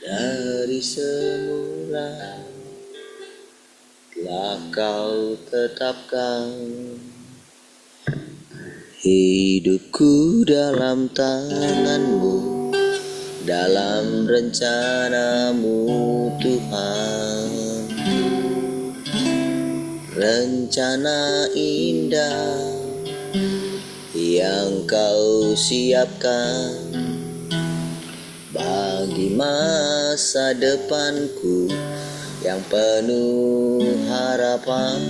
Dari semula telah kau tetapkan hidupku dalam tanganmu, dalam rencanamu Tuhan. Rencana indah yang kau siapkan bagi masa depanku yang penuh harapan.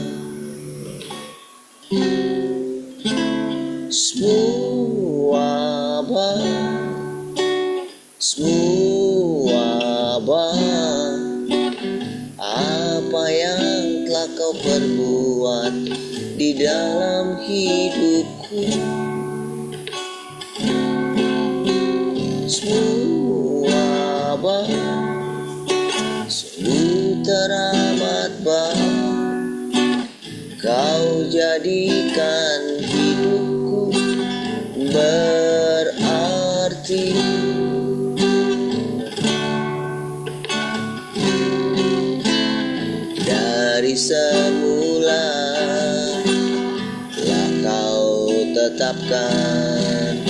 Semua apa yang telah kau perbuat di dalam hidupku, semua sungguh teramat baik. Kau jadikan hidupku berarti. Dari semula telah kau tetapkan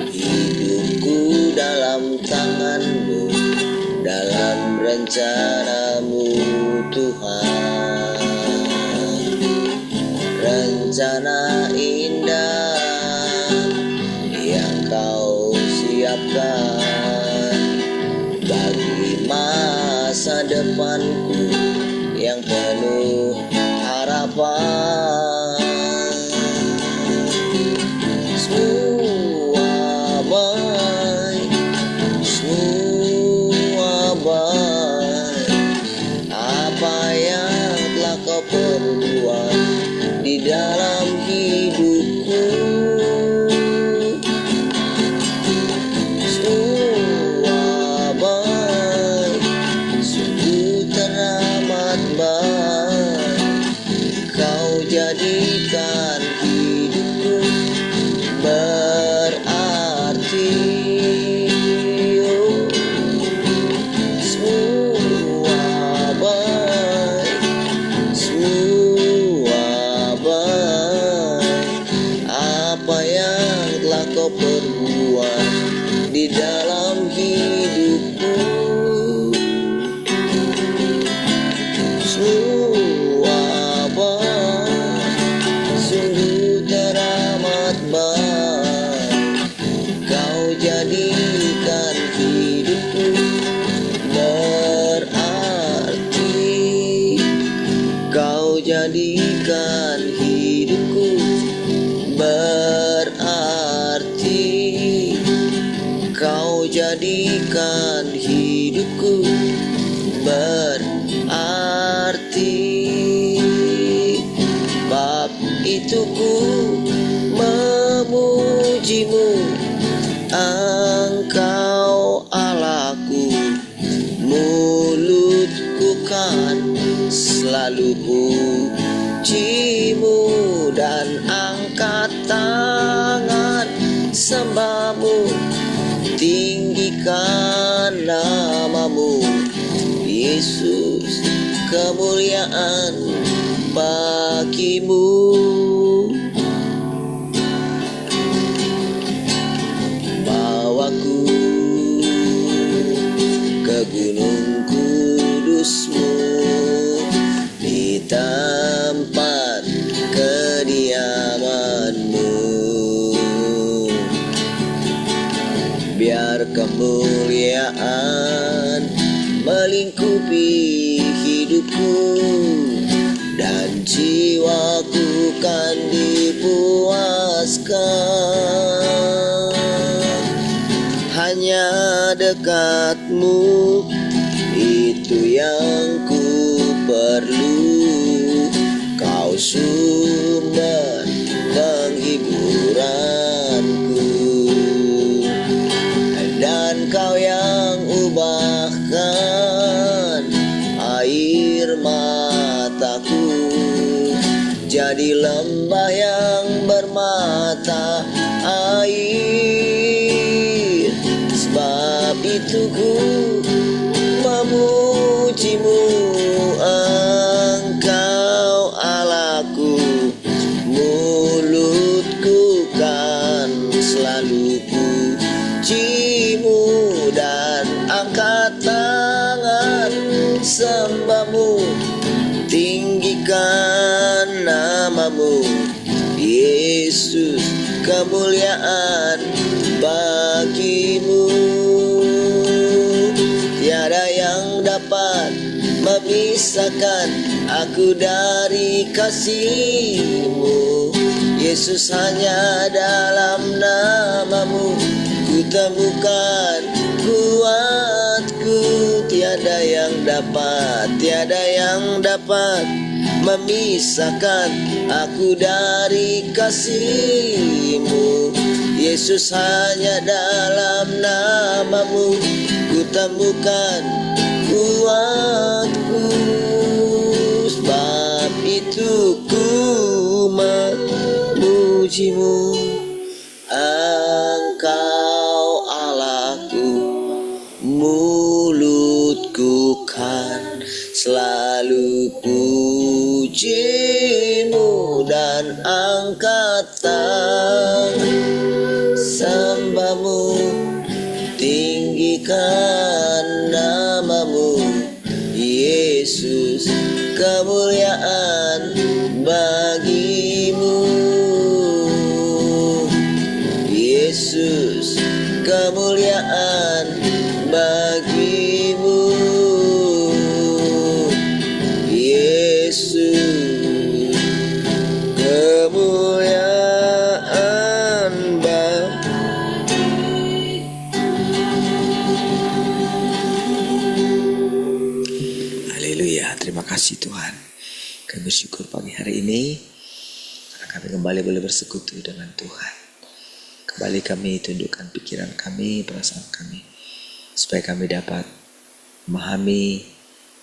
hidupku dalam tanganmu, dalam rencanamu Tuhan. Rencana indah yang kau siapkan bagi masa depanku yang penuh harapan. Semua baik apa yang telah kau perbuat di dalam hidupku. Semua baik, sungguh teramat baik. Kau jadikan hidupku berarti. Apa yang telah kau perbuat di dalam hidupku, semua sungguh teramat baik. Kau jadikan hidupku berarti. Kau jadikan hidupku berarti. Kau jadikan hidupku berarti. Bab itu ku memujimu, Engkau Allahku. Mulutku kan selalu pujimu dan angkat tangan sembahmu, tinggikan namamu Yesus, kemuliaan bagimu. Bawaku ke gunung kudusmu, di tempat kediamanmu. Biar kemuliaan melingkupi hidupku dan jiwaku kan dipuaskan. Hanya dekatmu itu yang ku perlu. Kau sumber penghiburanku, dan kau yang ubahkan air mataku jadi lembah yang bermata air. Sebab itu ku kemuliaan bagimu. Tiada yang dapat memisahkan aku dari kasih-Mu. Yesus, hanya dalam namamu ku temukan kuatku. Tiada yang dapat memisahkan aku dari kasih-Mu. Yesus, hanya dalam namamu ku temukan kuatku. Sebab itu ku memuji-Mu, Engkau Allahku. Mulutku kan selalu puji-Mu dan angkatan sembah-Mu. Tinggikan namamu, Yesus, kemuliaan bagimu. Yesus, kemuliaan bagimu. Yesus, kemuliaan Haleluya, terima kasih Tuhan. Kami bersyukur pagi hari ini karena kami kembali boleh bersekutu dengan Tuhan. Kembali kami tundukkan pikiran kami, perasaan kami, supaya kami dapat memahami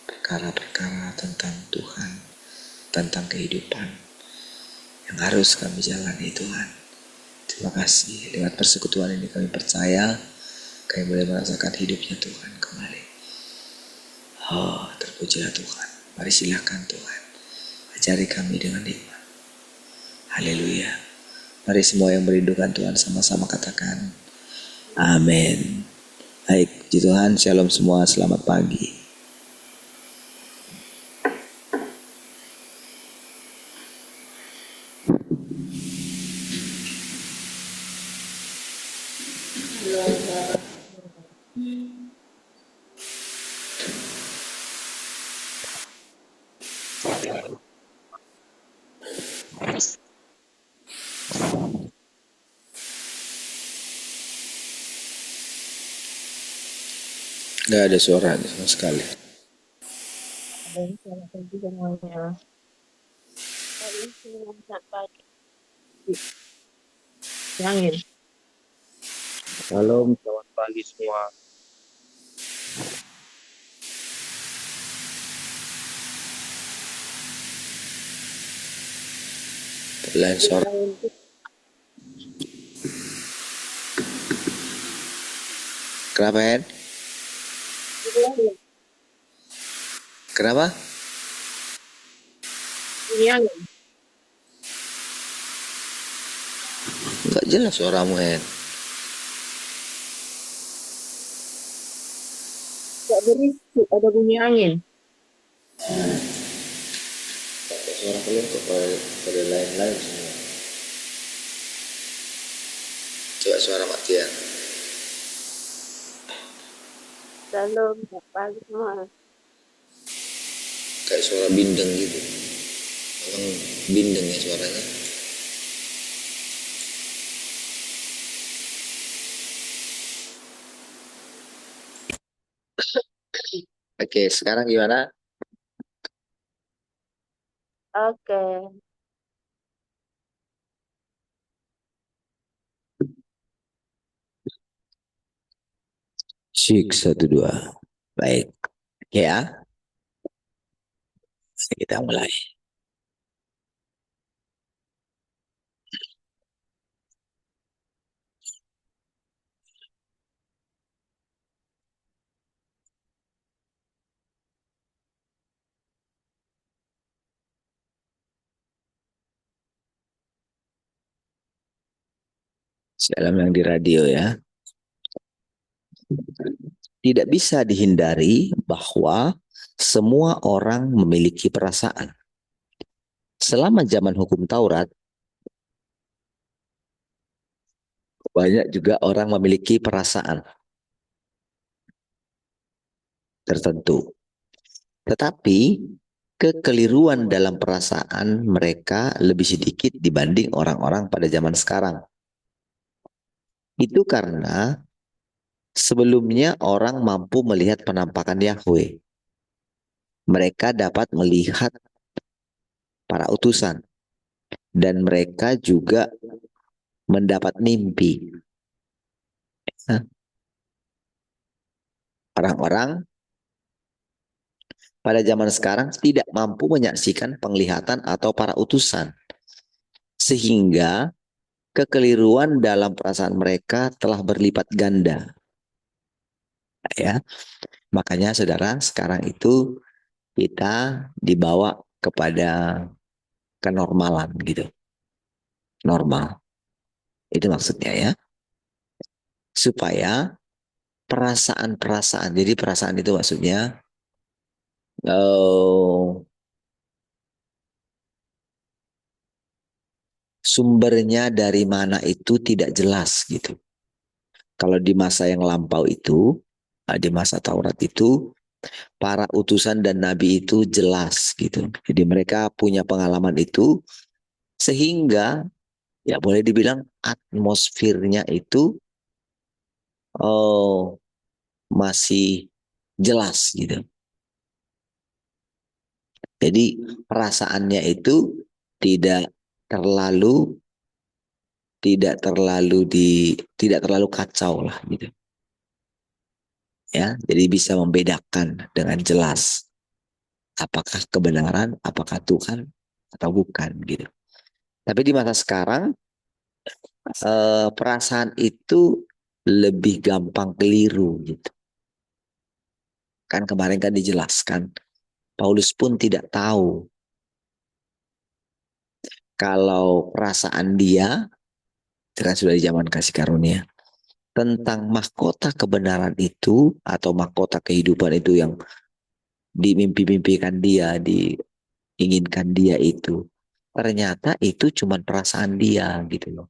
perkara-perkara tentang Tuhan, tentang kehidupan yang harus kami jalani Tuhan. Terima kasih, lewat persekutuan ini kami percaya kami boleh merasakan hidupnya Tuhan kembali. Oh, terpujilah Tuhan. Mari silakan Tuhan, ajari kami dengan hikmat. Haleluya. Mari semua yang merindukan Tuhan sama-sama katakan amin. Baik, puji Tuhan, shalom semua, selamat pagi. Gak ada suara sama sekali. Selamat pagi semuanya. Selamat pagi. Angin. Shalom, selamat pagi semua. Lain suara. Kenapa, Hen? Kenapa? Ini angin. Gak jelas suaramu, Hen. Gak berisik, ada bunyi angin. Suara kalian kok pada lain-lain semua. Coba suara Matia. Shalom, selamat pagi semua. Kayak suara bindeng gitu. Emang bindeng ya suaranya. Oke, sekarang gimana? Oke. Cik 1-2. Baik. Ya. Kita mulai. Salam yang di radio ya. Tidak bisa dihindari bahwa semua orang memiliki perasaan. Selama zaman hukum Taurat, Banyak juga orang memiliki perasaan tertentu. Tetapi kekeliruan dalam perasaan mereka lebih sedikit dibanding orang-orang pada zaman sekarang. Itu karena sebelumnya orang mampu melihat penampakan Yahweh. Mereka dapat melihat para utusan. Dan mereka juga mendapat mimpi. Nah, orang-orang pada zaman sekarang tidak mampu menyaksikan penglihatan atau para utusan. Sehingga kekeliruan dalam perasaan mereka telah berlipat ganda. Ya, makanya saudara sekarang itu kita dibawa kepada kenormalan gitu. Normal. Itu maksudnya ya. Supaya perasaan-perasaan. Jadi perasaan itu maksudnya eh, sumbernya dari mana itu tidak jelas gitu. Kalau di masa yang lampau itu, di masa Taurat itu, para utusan dan nabi itu jelas gitu. Jadi mereka punya pengalaman itu sehingga ya boleh dibilang atmosfernya itu oh, masih jelas gitu. Jadi perasaannya itu tidak terlalu tidak terlalu kacau lah gitu. Ya, jadi bisa membedakan dengan jelas apakah kebenaran, apakah Tuhan atau bukan gitu. Tapi di masa sekarang perasaan itu lebih gampang keliru gitu. Kan kemarin kan dijelaskan, Paulus pun tidak tahu kalau perasaan dia, karena sudah di zaman kasih karunia, tentang mahkota kebenaran itu atau mahkota kehidupan itu yang dimimpi-mimpikan dia, diinginkan dia itu, ternyata itu cuma perasaan dia gitu loh.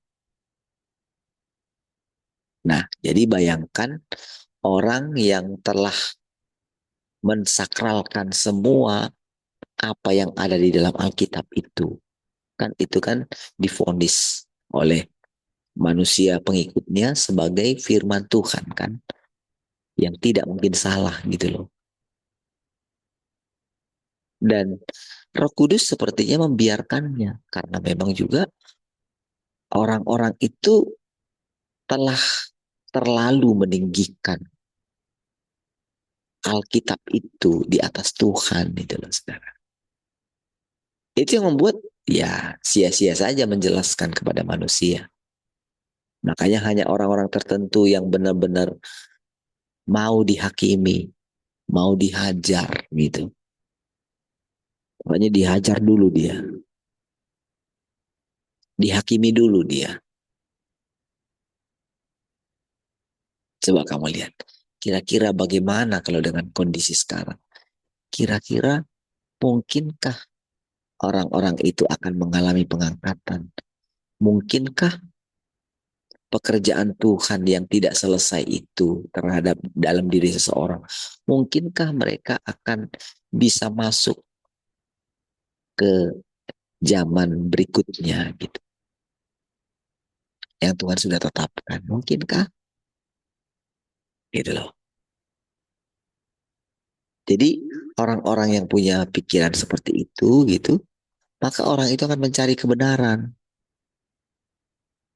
Nah, jadi bayangkan orang yang telah mensakralkan semua apa yang ada di dalam Alkitab itu. Kan itu kan divonis oleh manusia pengikutnya sebagai firman Tuhan kan. Yang tidak mungkin salah gitu loh. Dan Roh Kudus sepertinya membiarkannya. Karena memang juga orang-orang itu telah terlalu meninggikan Alkitab itu di atas Tuhan itu loh saudara. Itu yang membuat ya sia-sia saja menjelaskan kepada manusia. Makanya hanya orang-orang tertentu yang benar-benar mau dihakimi, mau dihajar gitu. Pokoknya dihajar dulu dia, dihakimi dulu dia. Coba kamu lihat, kira-kira bagaimana kalau dengan kondisi sekarang? Kira-kira mungkinkah orang-orang itu akan mengalami pengangkatan? Mungkinkah pekerjaan Tuhan yang tidak selesai itu terhadap dalam diri seseorang, mungkinkah mereka akan bisa masuk ke zaman berikutnya gitu, yang Tuhan sudah tetapkan? Mungkinkah? Gitu loh. Jadi orang-orang yang punya pikiran seperti itu gitu, maka orang itu akan mencari kebenaran.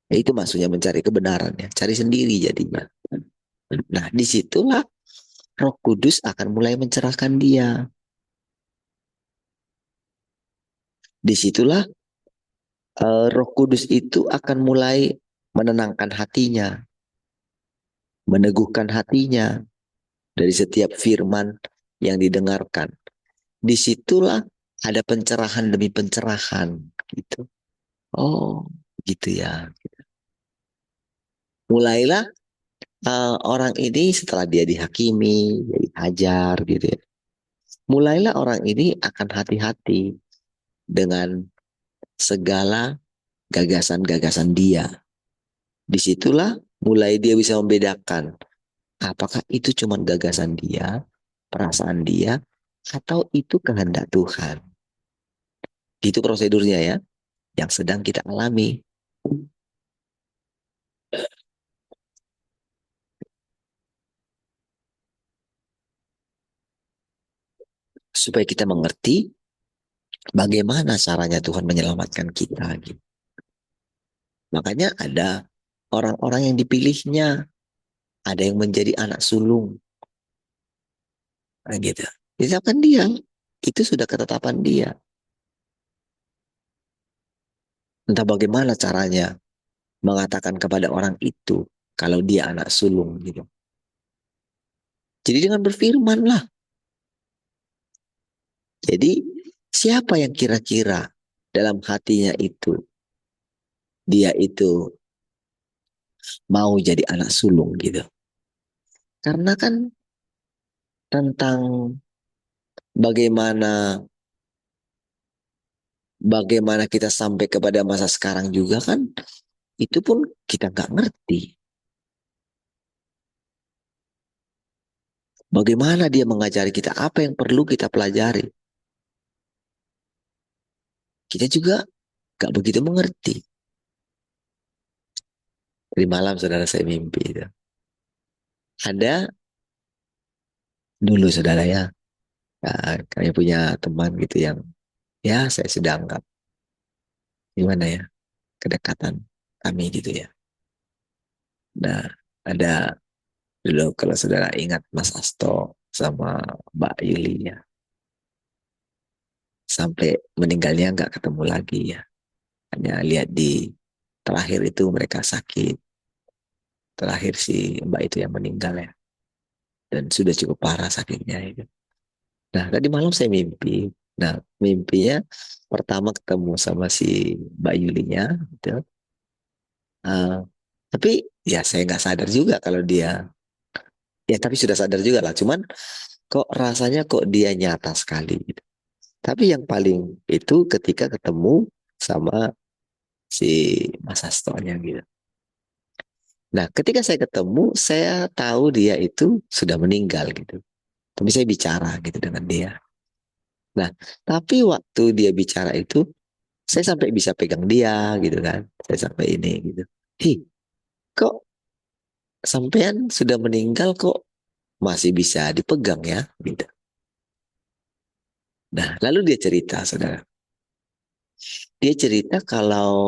Ya, itu maksudnya mencari kebenaran ya, cari sendiri jadinya. Nah, disitulah Roh Kudus akan mulai mencerahkan dia. Disitulah Roh Kudus itu akan mulai menenangkan hatinya, meneguhkan hatinya dari setiap firman yang didengarkan. Disitulah ada pencerahan demi pencerahan gitu. Oh, gitu ya. Mulailah orang ini setelah dia dihakimi, dia dihajar gitu ya. Mulailah orang ini akan hati-hati dengan segala gagasan-gagasan dia. Disitulah mulai dia bisa membedakan apakah itu cuma gagasan dia, perasaan dia, atau itu kehendak Tuhan. Itu prosedurnya ya, yang sedang kita alami. Supaya kita mengerti bagaimana caranya Tuhan menyelamatkan kita. Gitu. Makanya ada orang-orang yang dipilihnya, ada yang menjadi anak sulung. Nah, gitu. Ditetapkan dia, itu sudah ketetapan dia. Entah bagaimana caranya mengatakan kepada orang itu kalau dia anak sulung gitu. Jadi dengan berfirman lah. Jadi siapa yang kira-kira dalam hatinya itu dia itu mau jadi anak sulung gitu. Karena kan tentang bagaimana bagaimana kita sampai kepada masa sekarang juga kan itu pun kita nggak ngerti. Bagaimana dia mengajari kita apa yang perlu kita pelajari. Kita juga nggak begitu mengerti. Di malam saudara saya mimpi itu. Ada dulu saudara ya, kami punya teman gitu yang ya saya sudah anggap gimana ya kedekatan kami gitu ya. Nah ada dulu kalau saudara ingat Mas Asto sama Mbak Yuli ya sampai meninggalnya nggak ketemu lagi ya. Hanya lihat di terakhir itu mereka sakit. Terakhir si Mbak itu yang meninggal ya. Dan sudah cukup parah sakitnya itu. Nah, tadi malam saya mimpi. Nah, mimpinya pertama ketemu sama si Mbak Yulinya gitu. Eh, tapi ya saya nggak sadar juga kalau dia ya tapi sudah sadar juga lah. Cuman kok rasanya kok dia nyata sekali gitu. Tapi yang paling itu ketika ketemu sama si Mas Hastonya gitu. Nah, ketika saya ketemu, saya tahu dia itu sudah meninggal gitu. Tapi saya bicara gitu dengan dia. Nah, tapi waktu dia bicara itu, saya sampai bisa pegang dia gitu kan. Saya sampai ini gitu. Hi, kok sampean sudah meninggal kok masih bisa dipegang ya gitu. Nah, lalu dia cerita, saudara. Dia cerita uh,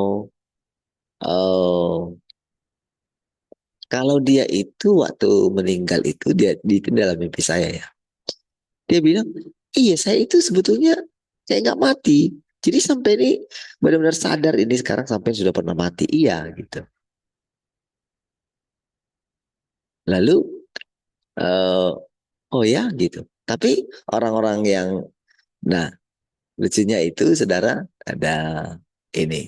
kalau dia itu waktu meninggal itu dia itu dalam mimpi saya ya. Dia bilang, iya saya itu sebetulnya saya nggak mati. Jadi sampai ini benar-benar sadar ini sekarang sampai sudah pernah mati. Iya gitu. Lalu, eh oh ya gitu. Tapi orang-orang yang, nah lucunya itu saudara ada ini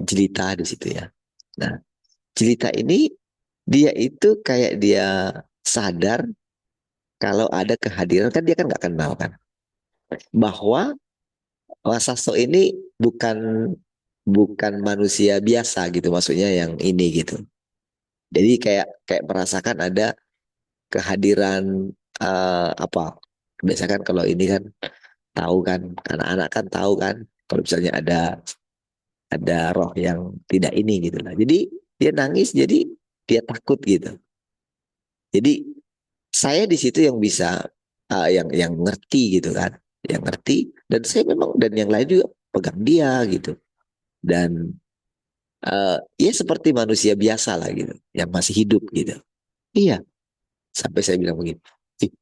jelita di situ ya. Nah jelita ini dia itu kayak dia sadar kalau ada kehadiran kan dia kan nggak kenal kan bahwa Wasasto ini bukan bukan manusia biasa gitu maksudnya yang ini gitu. Jadi kayak kayak merasakan ada kehadiran apa? Biasa kan kalau ini kan tahu kan anak-anak kan tahu kan kalau misalnya ada roh yang tidak ini gitu lah. Jadi dia nangis jadi dia takut gitu. Jadi saya di situ yang bisa yang ngerti gitu kan, yang ngerti dan saya memang dan yang lain juga pegang dia gitu dan ya seperti manusia biasa lah gitu, yang masih hidup gitu. Iya, sampai saya bilang begini, "Ih,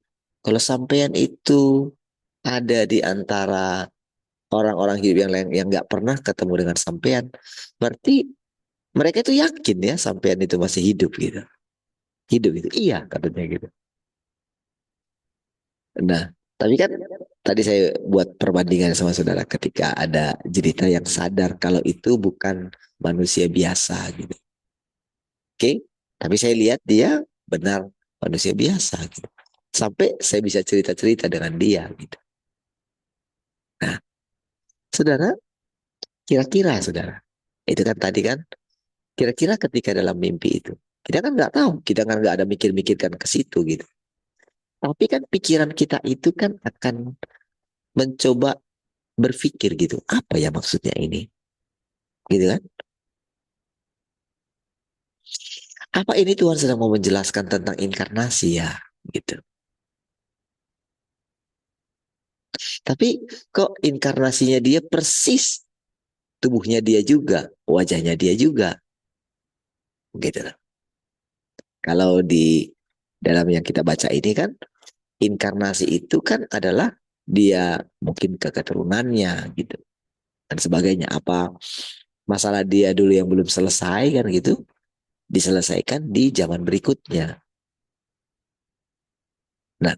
kalau sampean itu ada di antara orang-orang hidup yang lain yang nggak pernah ketemu dengan sampean, berarti mereka itu yakin ya sampean itu masih hidup gitu. Hidup itu, iya katanya gitu. Nah, tapi kan tadi saya buat perbandingan sama saudara ketika ada cerita yang sadar kalau itu bukan manusia biasa gitu. Oke, tapi saya lihat dia benar manusia biasa gitu. Sampai saya bisa cerita-cerita dengan dia gitu. Nah, saudara, kira-kira saudara, itu kan tadi kan Kira-kira ketika dalam mimpi itu, kita kan nggak tahu, kita kan nggak ada mikir-mikirkan ke situ gitu. Tapi kan pikiran kita itu kan akan mencoba berpikir gitu, apa ya maksudnya ini, gitu kan? Apa ini Tuhan sedang mau menjelaskan tentang inkarnasi ya, gitu. Tapi kok inkarnasinya dia persis, tubuhnya dia juga, wajahnya dia juga, gitu. Kalau di dalam yang kita baca ini kan, inkarnasi itu kan adalah dia mungkin ke keturunannya gitu dan sebagainya. Apa masalah dia dulu yang belum selesai kan gitu, diselesaikan di zaman berikutnya. Nah,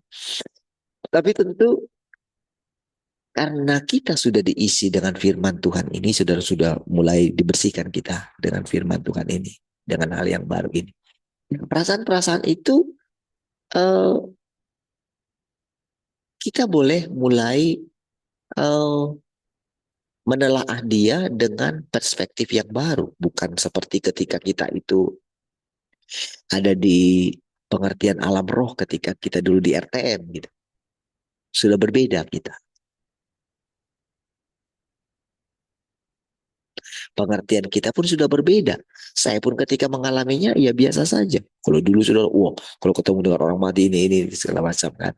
tapi tentu karena kita sudah diisi dengan firman Tuhan ini, sudah mulai dibersihkan kita dengan firman Tuhan ini, dengan hal yang baru ini. Perasaan-perasaan itu eh, kita boleh mulai eh, menelaah dia dengan perspektif yang baru, bukan seperti ketika kita itu ada di pengertian alam roh ketika kita dulu di RTM gitu. Sudah berbeda kita. Pengertian kita pun sudah berbeda. Saya pun ketika mengalaminya ya biasa saja. Kalau dulu sudah, wah, kalau ketemu dengan orang mati ini segala macam kan.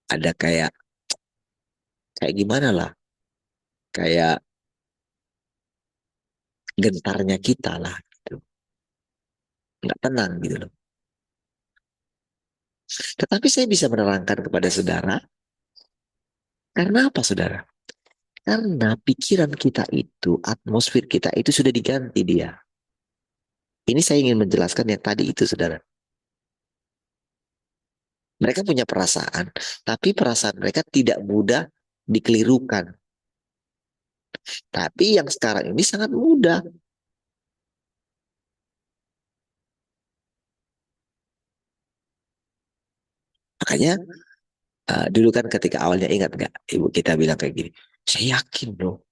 Ada kayak kayak gimana lah, kayak gentarnya kita lah gitu. Nggak tenang gitu loh. Tetapi saya bisa menerangkan kepada saudara, karena apa saudara? Karena pikiran kita itu, atmosfer kita itu sudah diganti dia. Ini saya ingin menjelaskan yang tadi itu saudara. Mereka punya perasaan, tapi perasaan mereka tidak mudah dikelirukan. Tapi yang sekarang ini sangat mudah. Makanya dulu kan ketika awalnya ingat nggak ibu kita bilang kayak gini, saya yakin loh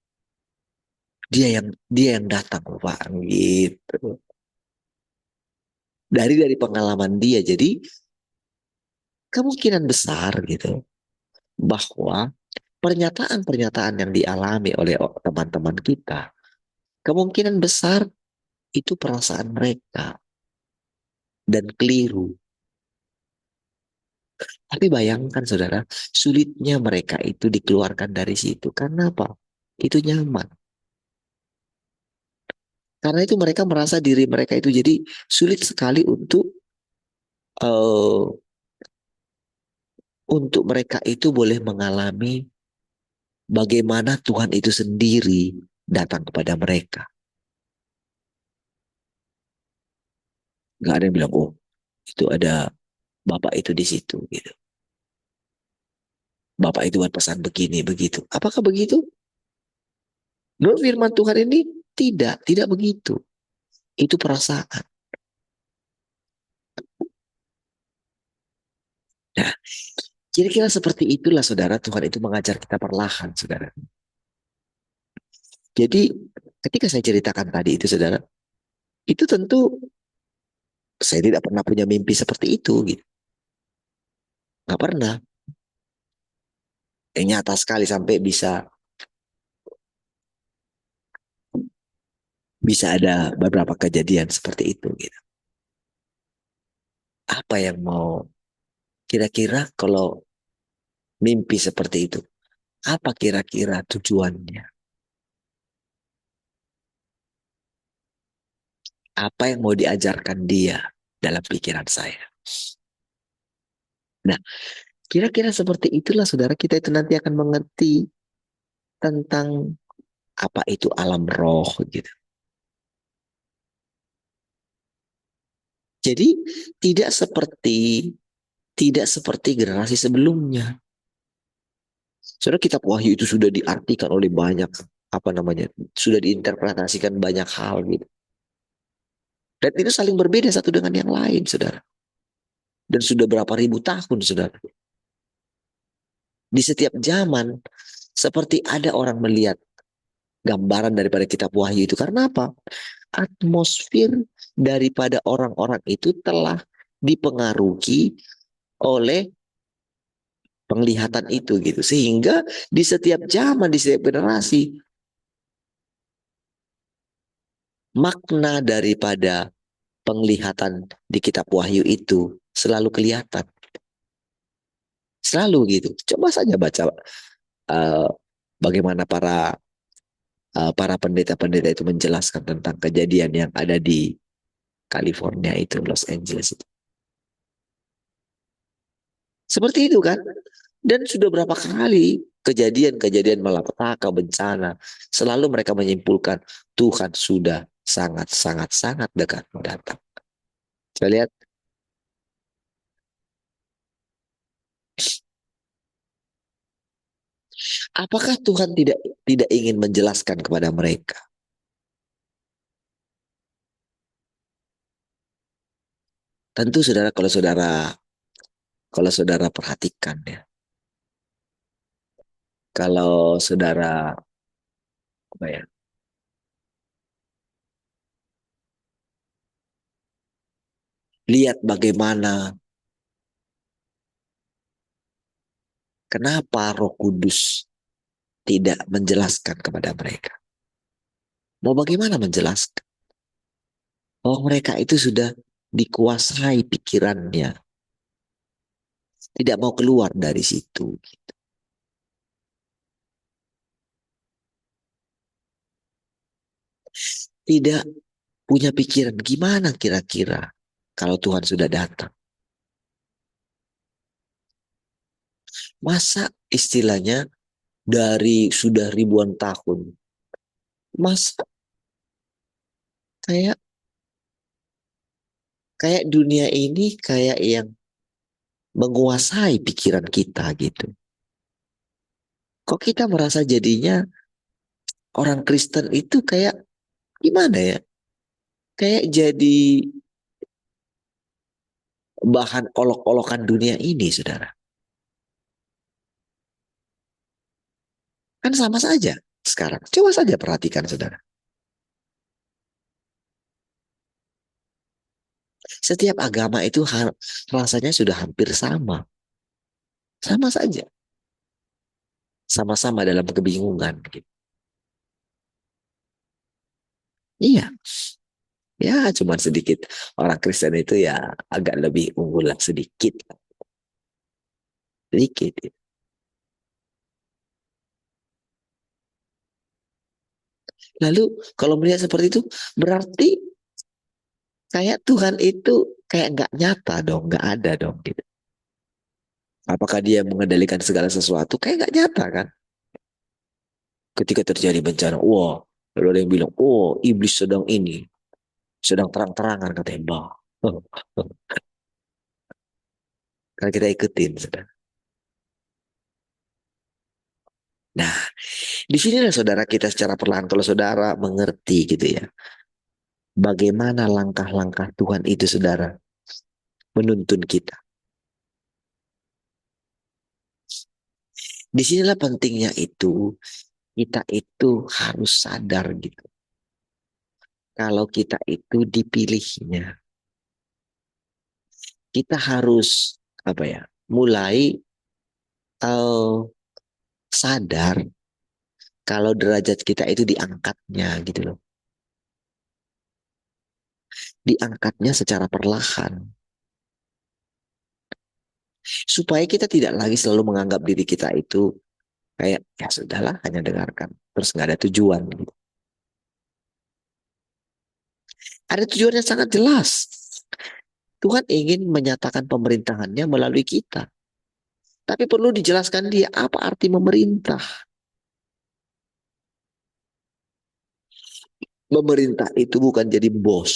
dia yang datang loh Pak gitu. Dari pengalaman dia, jadi kemungkinan besar gitu bahwa pernyataan-pernyataan yang dialami oleh teman-teman kita, kemungkinan besar itu perasaan mereka dan keliru. Tapi bayangkan saudara, sulitnya mereka itu dikeluarkan dari situ. Karena apa? Itu nyaman. Karena itu mereka merasa diri mereka itu jadi sulit sekali uh, untuk mereka itu boleh mengalami bagaimana Tuhan itu sendiri datang kepada mereka. Gak ada yang bilang, oh itu ada Bapak itu di situ gitu. Bapak itu buat pesan begini begitu. Apakah begitu? Menurut firman Tuhan ini tidak begitu. Itu perasaan. Nah, kira-kira seperti itulah saudara, Tuhan itu mengajar kita perlahan saudara. Jadi ketika saya ceritakan tadi itu saudara, itu tentu saya tidak pernah punya mimpi seperti itu gitu. Nggak pernah. Yang nyata sekali sampai bisa bisa ada beberapa kejadian seperti itu gitu. Apa yang mau kira-kira kalau mimpi seperti itu? Apa kira-kira tujuannya? Apa yang mau diajarkan dia dalam pikiran saya? Nah, kira-kira seperti itulah saudara, kita itu nanti akan mengerti tentang apa itu alam roh gitu. Jadi tidak seperti tidak seperti generasi sebelumnya. Saudara, kitab Wahyu itu sudah diartikan oleh banyak apa namanya, sudah diinterpretasikan banyak hal gitu. Dan itu saling berbeda satu dengan yang lain, saudara. Dan sudah berapa ribu tahun, saudara. Di setiap zaman, seperti ada orang melihat gambaran daripada kitab Wahyu itu. Karena apa? atmosfer daripada orang-orang itu telah dipengaruhi oleh penglihatan itu gitu. Sehingga di setiap zaman, di setiap generasi, makna daripada penglihatan di kitab Wahyu itu selalu kelihatan. Selalu gitu. Coba saja baca uh, bagaimana para pendeta-pendeta itu menjelaskan tentang kejadian yang ada di California itu, Los Angeles itu. Seperti itu kan? Dan sudah berapa kali kejadian-kejadian malapetaka, bencana, selalu mereka menyimpulkan Tuhan sudah sangat-sangat-sangat dekat mendatang. Coba lihat, apakah Tuhan tidak tidak ingin menjelaskan kepada mereka? Tentu saudara, kalau saudara perhatikan ya, kalau saudara apa ya, lihat bagaimana kenapa Roh Kudus tidak menjelaskan kepada mereka. Mau bagaimana menjelaskan? Bahwa mereka itu sudah dikuasai pikirannya, tidak mau keluar dari situ. Tidak punya pikiran gimana kira-kira kalau Tuhan sudah datang. Masa istilahnya dari sudah ribuan tahun, masa kayak kayak dunia ini kayak yang menguasai pikiran kita gitu. Kok kita merasa jadinya orang Kristen itu kayak gimana ya? Kayak jadi bahan olok-olokan dunia ini, saudara. Kan sama saja sekarang. Coba saja perhatikan, saudara. Setiap agama itu rasanya sudah hampir sama. Sama saja. Sama-sama dalam kebingungan. Gitu. Iya, ya cuma sedikit. Orang Kristen itu ya agak lebih unggul lah sedikit. Sedikit. Ya. Lalu kalau melihat seperti itu, berarti kayak Tuhan itu kayak nggak nyata dong, nggak ada dong. Gitu. Apakah dia mengendalikan segala sesuatu? Kayak nggak nyata kan? Ketika terjadi bencana, wah, lalu ada yang bilang, oh, iblis sedang ini, sedang terang-terangan katanya, bah. Karena kita ikutin, saudara. Nah, di sinilah saudara kita secara perlahan, kalau saudara mengerti gitu ya, bagaimana langkah-langkah Tuhan itu, saudara, menuntun kita. Di sinilah pentingnya itu, kita itu harus sadar gitu. Kalau kita itu dipilihnya, kita harus apa ya, mulai uh, sadar kalau derajat kita itu diangkatnya gitu loh. Diangkatnya secara perlahan. Supaya kita tidak lagi selalu menganggap diri kita itu kayak, ya sudahlah hanya dengarkan. Terus nggak ada tujuan. Gitu. Ada tujuan yang sangat jelas. Tuhan ingin menyatakan pemerintahannya melalui kita. Tapi perlu dijelaskan dia apa arti memerintah. Memerintah itu bukan jadi bos.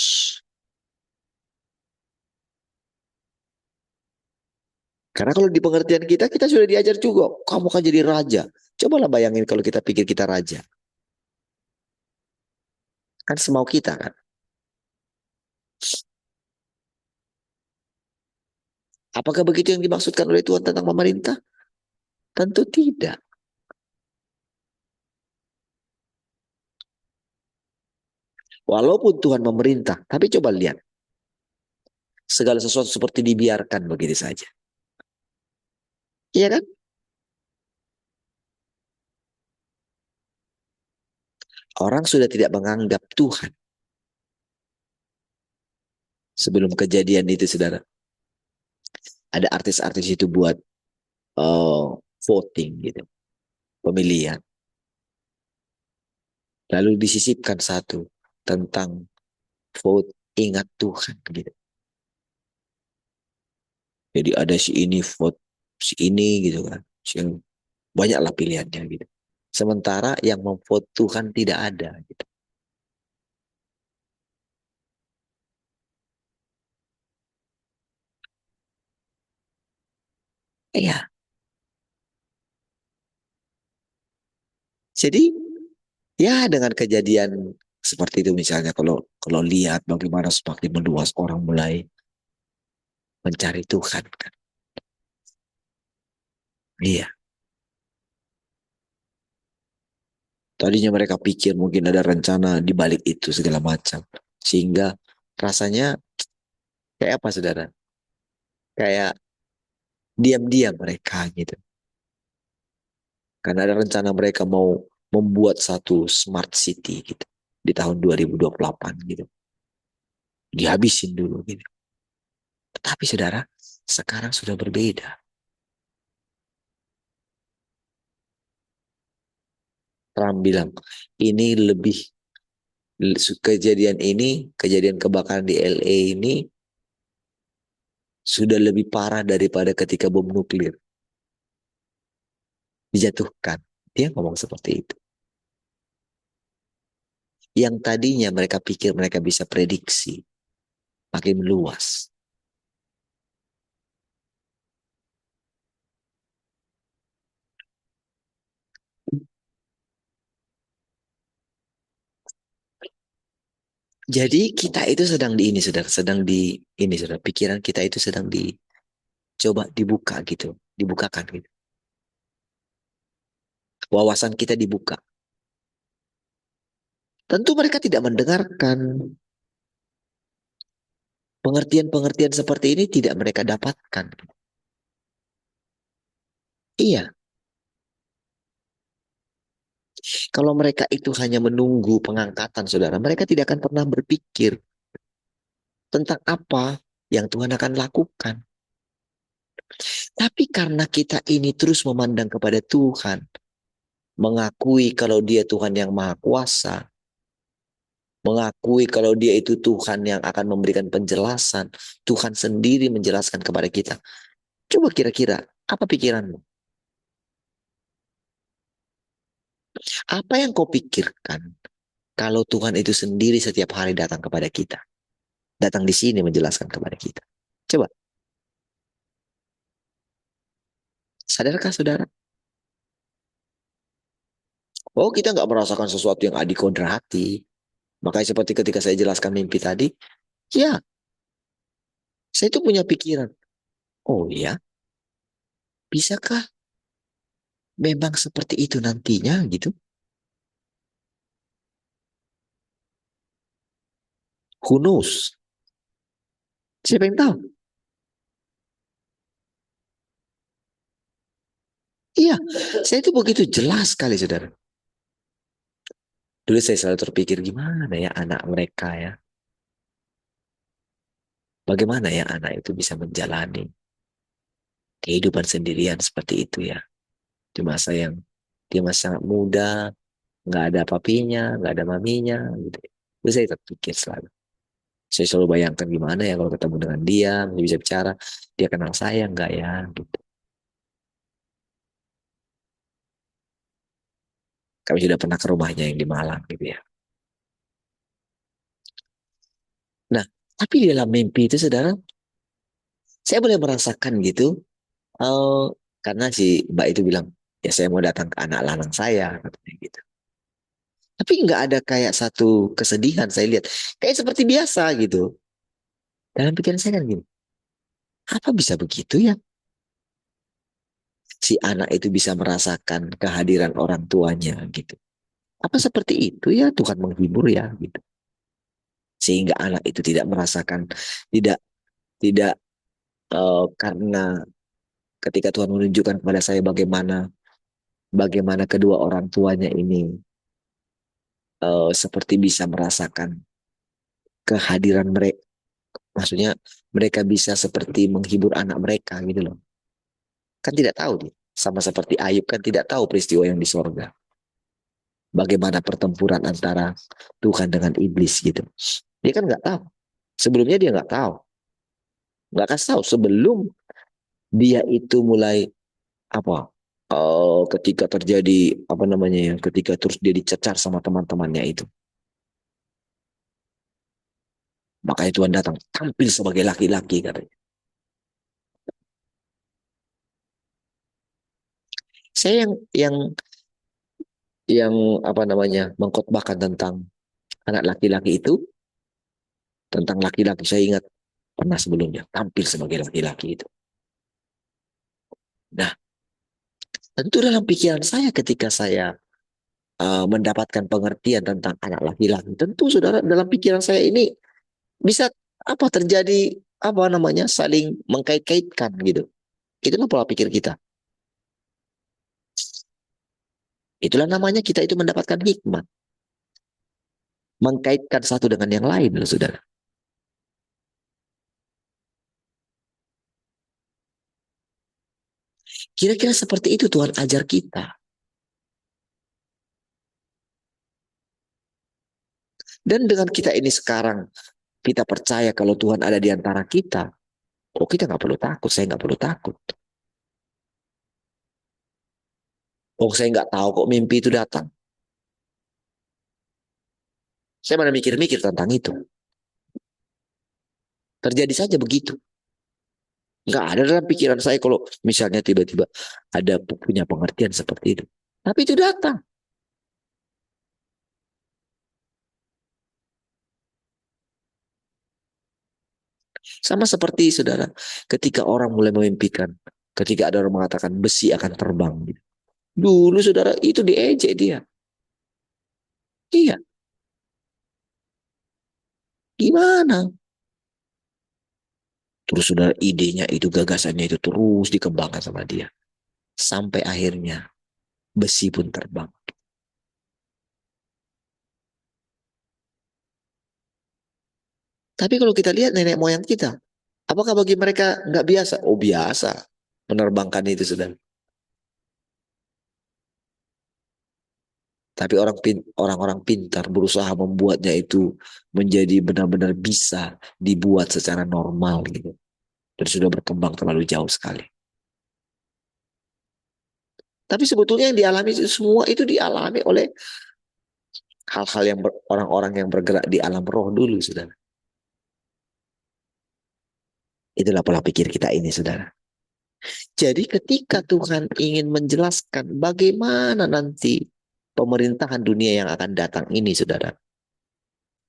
Karena kalau di pengertian kita, kita sudah diajar juga. Kamu kan jadi raja. Cobalah bayangin kalau kita pikir kita raja. Kan semau kita kan. Apakah begitu yang dimaksudkan oleh Tuhan tentang pemerintah? Tentu tidak. Walaupun Tuhan memerintah, tapi coba lihat, segala sesuatu seperti dibiarkan begitu saja. Iya kan? Orang sudah tidak menganggap Tuhan. Sebelum kejadian itu, saudara, ada artis-artis itu buat voting gitu, pemilihan. Lalu disisipkan satu tentang vote ingat Tuhan gitu. Jadi ada si ini vote si ini gitu kan. Banyaklah pilihannya gitu. Sementara yang memvote Tuhan tidak ada gitu. Iya. Jadi ya dengan kejadian seperti itu misalnya kalau kalau lihat bagaimana semakin meluas orang mulai mencari Tuhan kan. Iya. Tadinya mereka pikir mungkin ada rencana di balik itu segala macam. Sehingga rasanya kayak apa saudara? Kayak diam-diam mereka gitu. Karena ada rencana mereka mau membuat satu smart city gitu. Di tahun 2028 gitu. Dihabisin dulu gitu. Tetapi saudara, sekarang sudah berbeda. Trump bilang, ini lebih kejadian kebakaran di LA ini sudah lebih parah daripada ketika bom nuklir dijatuhkan. Dia ngomong seperti itu. Yang tadinya mereka pikir mereka bisa prediksi, makin meluas. Jadi kita itu sedang di ini, sedang di ini, saudara. Pikiran kita itu sedang dicoba dibuka gitu, dibukakan gitu. Wawasan kita dibuka. Tentu mereka tidak mendengarkan pengertian-pengertian seperti ini tidak mereka dapatkan. Iya, kalau mereka itu hanya menunggu pengangkatan, saudara, mereka tidak akan pernah berpikir tentang apa yang Tuhan akan lakukan. Tapi karena kita ini terus memandang kepada Tuhan, mengakui kalau Dia Tuhan yang Maha Kuasa, mengakui kalau Dia itu Tuhan yang akan memberikan penjelasan, Tuhan sendiri menjelaskan kepada kita. Coba kira-kira, apa pikiranmu? Apa yang kau pikirkan kalau Tuhan itu sendiri setiap hari datang kepada kita? Datang di sini menjelaskan kepada kita. Coba, sadarkah saudara? Oh, kita nggak merasakan sesuatu yang adikodrati. Makanya seperti ketika saya jelaskan mimpi tadi, ya, saya itu punya pikiran. Oh ya, bisakah memang seperti itu nantinya gitu? Who knows? Siapa yang tahu? Iya, saya itu begitu jelas sekali, saudara. Dulu saya selalu terpikir, gimana ya anak mereka ya? Bagaimana ya anak itu bisa menjalani kehidupan sendirian seperti itu ya? Di masa yang dia masih sangat muda, nggak ada papinya, nggak ada maminya, gitu. Terus saya terpikir selalu. Saya selalu bayangkan gimana ya kalau ketemu dengan dia, dia bisa bicara, dia kenal saya nggak ya, gitu. Kami sudah pernah ke rumahnya yang di Malang, gitu ya. Nah, tapi di dalam mimpi itu, saudara, saya boleh merasakan gitu, eh, karena si Mbak itu bilang, ya saya mau datang ke anak lanang saya, katanya gitu. Tapi nggak ada kayak satu kesedihan saya lihat, kayak seperti biasa gitu. Dalam pikiran saya kan gini, apa bisa begitu ya? Si anak itu bisa merasakan kehadiran orang tuanya gitu. Apa seperti itu ya Tuhan menghibur ya gitu. sehingga anak itu tidak merasakan, tidak tidak karena ketika Tuhan menunjukkan kepada saya bagaimana bagaimana kedua orang tuanya ini seperti bisa merasakan kehadiran mereka, maksudnya mereka bisa seperti menghibur anak mereka gitu loh. Kan tidak tahu dia. Sama seperti Ayub kan tidak tahu peristiwa yang di sorga. Bagaimana pertempuran antara Tuhan dengan iblis gitu. Dia kan nggak tahu. Sebelumnya dia nggak tahu. Nggak kasih tahu. Sebelum dia itu mulai apa? Ketika terjadi apa namanya ya? Ketika terus dia dicecar sama teman-temannya itu. Makanya Tuhan datang tampil sebagai laki-laki katanya. Saya yang apa namanya mengkhotbahkan tentang anak laki-laki itu, tentang laki-laki saya ingat pernah sebelumnya tampil sebagai laki-laki itu. Nah, tentu dalam pikiran saya ketika saya mendapatkan pengertian tentang anak laki-laki, tentu saudara dalam pikiran saya ini bisa apa terjadi apa namanya saling mengkait-kaitkan gitu. Itulah pola pikir kita. Itulah namanya kita itu mendapatkan hikmat, mengkaitkan satu dengan yang lain loh saudara. Kira-kira seperti itu Tuhan ajar kita. Dan dengan kita ini sekarang kita percaya kalau Tuhan ada di antara kita, oh kita nggak perlu takut, saya nggak perlu takut. Oh saya nggak tahu kok mimpi itu datang. Saya mana mikir-mikir tentang itu. Terjadi saja begitu. Nggak ada dalam pikiran saya kalau misalnya tiba-tiba ada punya pengertian seperti itu. Tapi itu datang. Sama seperti saudara, ketika orang mulai memimpikan, ketika ada orang mengatakan besi akan terbang. Dulu saudara itu diejek dia. Iya, gimana? Terus saudara idenya itu, gagasannya itu terus dikembangkan sama dia. Sampai akhirnya besi pun terbang. Tapi kalau kita lihat nenek moyang kita, apakah bagi mereka nggak biasa? Oh biasa menerbangkan itu sudah. Tapi orang-orang pintar berusaha membuatnya itu menjadi benar-benar bisa dibuat secara normal gitu. Dan sudah berkembang terlalu jauh sekali. Tapi sebetulnya yang dialami itu semua itu dialami oleh hal-hal yang orang-orang yang bergerak di alam roh dulu, saudara. Itulah pola pikir kita ini, saudara. Jadi ketika Tuhan ingin menjelaskan bagaimana nanti pemerintahan dunia yang akan datang ini, saudara.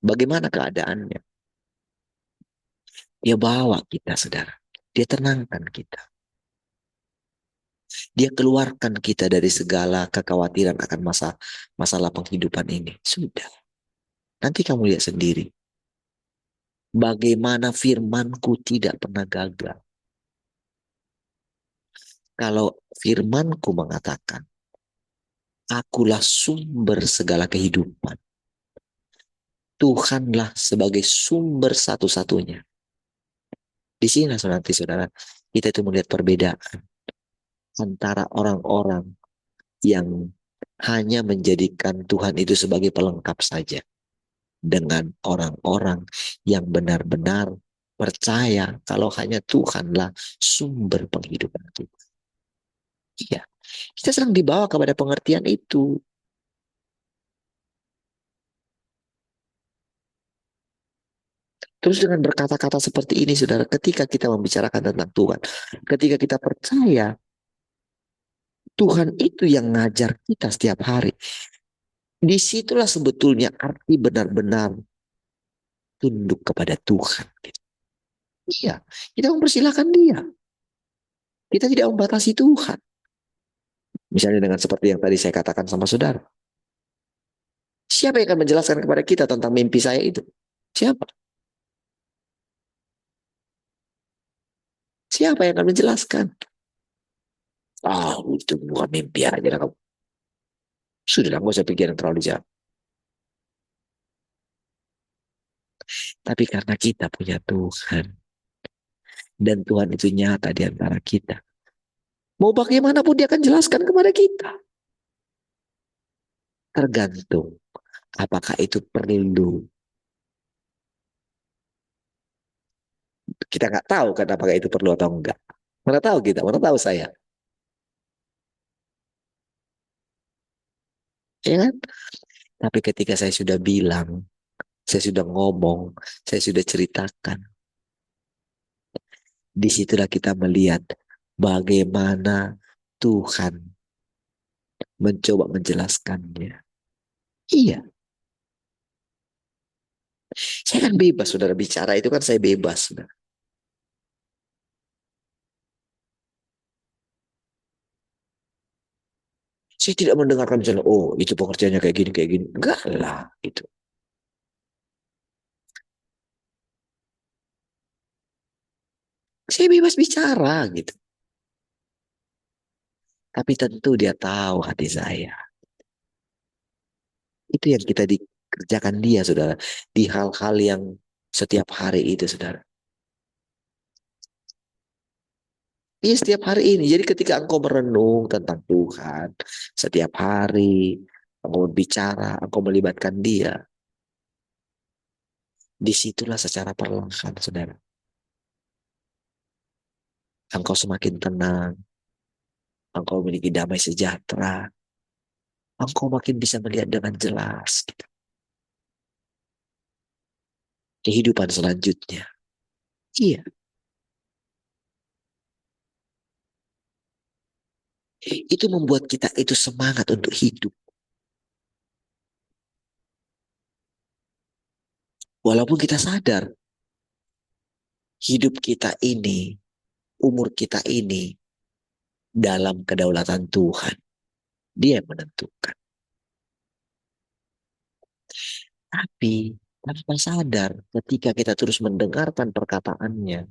Bagaimana keadaannya? Dia bawa kita, saudara. Dia tenangkan kita. Dia keluarkan kita dari segala kekhawatiran akan masalah penghidupan ini. Sudah. Nanti kamu lihat sendiri. Bagaimana firmanku tidak pernah gagal. Kalau firmanku mengatakan, akulah sumber segala kehidupan. Tuhanlah sebagai sumber satu-satunya. Di sini nanti saudara, kita itu melihat perbedaan antara orang-orang yang hanya menjadikan Tuhan itu sebagai pelengkap saja. Dengan orang-orang yang benar-benar percaya kalau hanya Tuhanlah sumber penghidupan kita. Iya, kita sedang dibawa kepada pengertian itu. Terus dengan berkata-kata seperti ini, saudara, ketika kita membicarakan tentang Tuhan, ketika kita percaya Tuhan itu yang ngajar kita setiap hari, disitulah sebetulnya arti benar-benar tunduk kepada Tuhan. Iya, kita mempersilahkan dia. Kita tidak membatasi Tuhan. Misalnya dengan seperti yang tadi saya katakan sama saudara. Siapa yang akan menjelaskan kepada kita tentang mimpi saya itu? Siapa? Siapa yang akan menjelaskan? Ah, itu bukan mimpi aja lah kamu. Sudah lah, gak usah pikir yang terlalu jauh. Tapi karena kita punya Tuhan, dan Tuhan itu nyata di antara kita. Mau bagaimanapun dia akan jelaskan kepada kita. Tergantung apakah itu perlu. Kita nggak tahu kan apakah itu perlu atau enggak. Mana tahu kita, mana tahu saya. Ya kan? Tapi ketika saya sudah bilang, saya sudah ngomong, saya sudah ceritakan, disitulah kita melihat bagaimana Tuhan mencoba menjelaskannya. Iya, saya kan bebas, saudara bicara itu kan saya bebas, saudara. Saya tidak mendengarkan misalnya, oh itu pengertiannya kayak gini. Enggak lah, itu. Saya bebas bicara gitu. Tapi tentu dia tahu hati saya. Itu yang kita dikerjakan dia, saudara. Di hal-hal yang setiap hari itu, saudara. Iya, setiap hari ini. Jadi ketika engkau merenung tentang Tuhan, setiap hari, engkau berbicara, engkau melibatkan dia, disitulah secara perlahan, saudara. Engkau semakin tenang, engkau memiliki damai sejahtera, engkau makin bisa melihat dengan jelas gitu, kehidupan selanjutnya. Iya, itu membuat kita itu semangat untuk hidup. Walaupun kita sadar hidup kita ini, umur kita ini dalam kedaulatan Tuhan. Dia yang menentukan. Tapi tanpa sadar ketika kita terus mendengarkan perkataannya,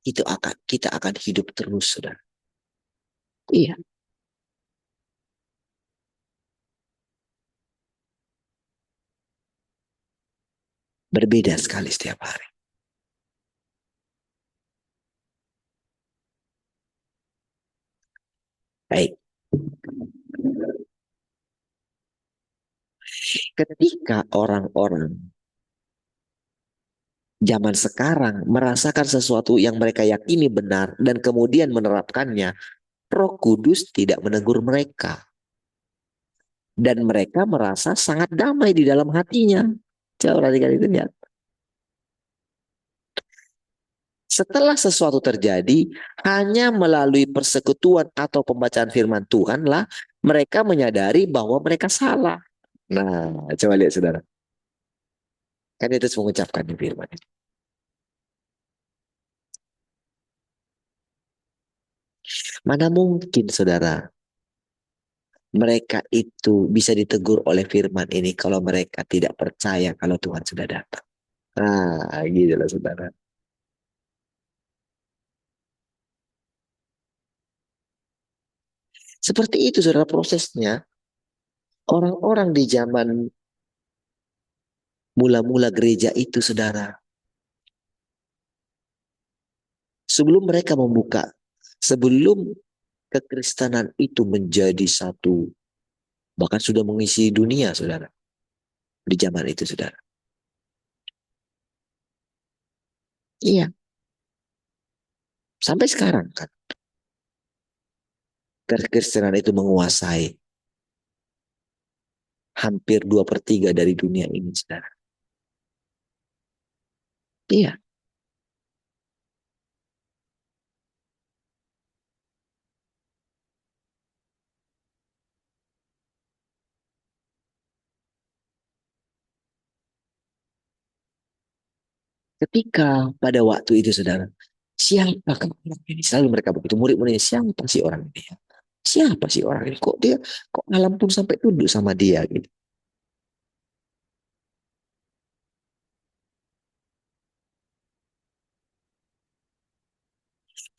itu akan kita akan hidup terus, saudara. Iya, berbeda sekali setiap hari. Baik, ketika orang-orang zaman sekarang merasakan sesuatu yang mereka yakini benar dan kemudian menerapkannya, Roh Kudus tidak menegur mereka dan mereka merasa sangat damai di dalam hatinya. Coba perhatikan itu lihat. Setelah sesuatu terjadi, hanya melalui persekutuan atau pembacaan firman Tuhanlah mereka menyadari bahwa mereka salah. Nah, coba lihat saudara. Kan itu mengucapkan firman itu. Mana mungkin saudara, mereka itu bisa ditegur oleh firman ini kalau mereka tidak percaya kalau Tuhan sudah datang. Nah, gitu lah saudara. Seperti itu saudara prosesnya. Orang-orang di zaman mula-mula gereja itu saudara. Sebelum mereka membuka, sebelum kekristenan itu menjadi satu, bahkan sudah mengisi dunia saudara. Di zaman itu saudara. Iya, sampai sekarang kan. Kekristenan itu menguasai hampir 2/3 dari dunia ini saudara. Iya, ketika pada waktu itu saudara, siapakah orang ini? Selalu mereka begitu, murid-muridnya, siapa sih orang ini? Siapa sih orang ini? Kok alam pun sampai tunduk sama dia gitu.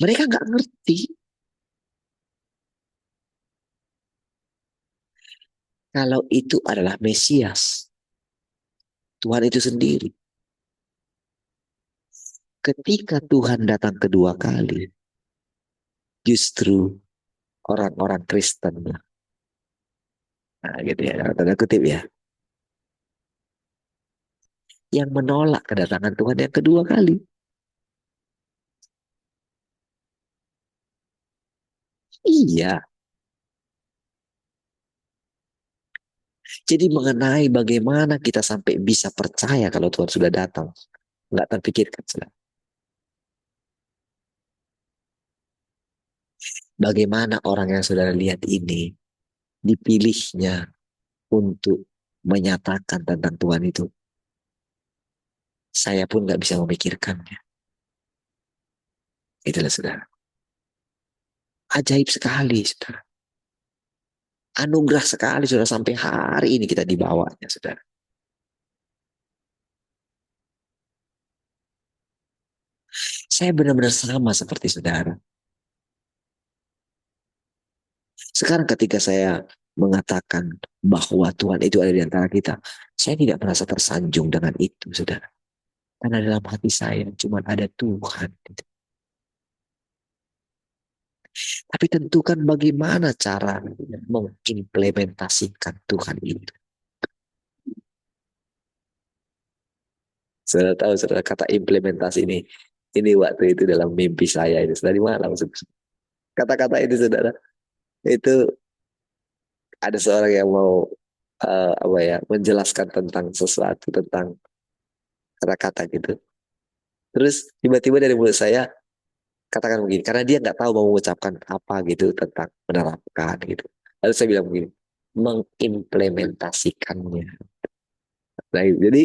Mereka nggak ngerti kalau itu adalah Mesias, Tuhan itu sendiri. Ketika Tuhan datang kedua kali, justru orang-orang Kristen, nah gitu ya, tanda kutip ya, yang menolak kedatangan Tuhan yang kedua kali. Iya, jadi mengenai bagaimana kita sampai bisa percaya kalau Tuhan sudah datang, nggak terpikirkan. Saudara. Bagaimana orang yang saudara lihat ini dipilihnya untuk menyatakan tentang Tuhan itu. Saya pun nggak bisa memikirkannya. Itulah saudara. Ajaib sekali, saudara. Anugerah sekali sudah sampai hari ini kita dibawanya, saudara. Saya benar-benar sama seperti saudara. Sekarang ketika saya mengatakan bahwa Tuhan itu ada di antara kita, saya tidak merasa tersanjung dengan itu, saudara. Karena dalam hati saya cuma ada Tuhan. Tapi tentukan bagaimana cara mengimplementasikan Tuhan itu. Saudara tahu, saudara, kata implementasi ini waktu itu dalam mimpi saya itu. Dari mana maksud kata-kata itu, saudara? Itu ada seorang yang mau apa ya menjelaskan tentang sesuatu, tentang kata-kata gitu. Terus tiba-tiba dari mulut saya katakan begini, karena dia nggak tahu mau mengucapkan apa gitu tentang menerapkan gitu. Lalu saya bilang begini, mengimplementasikannya. Nah, jadi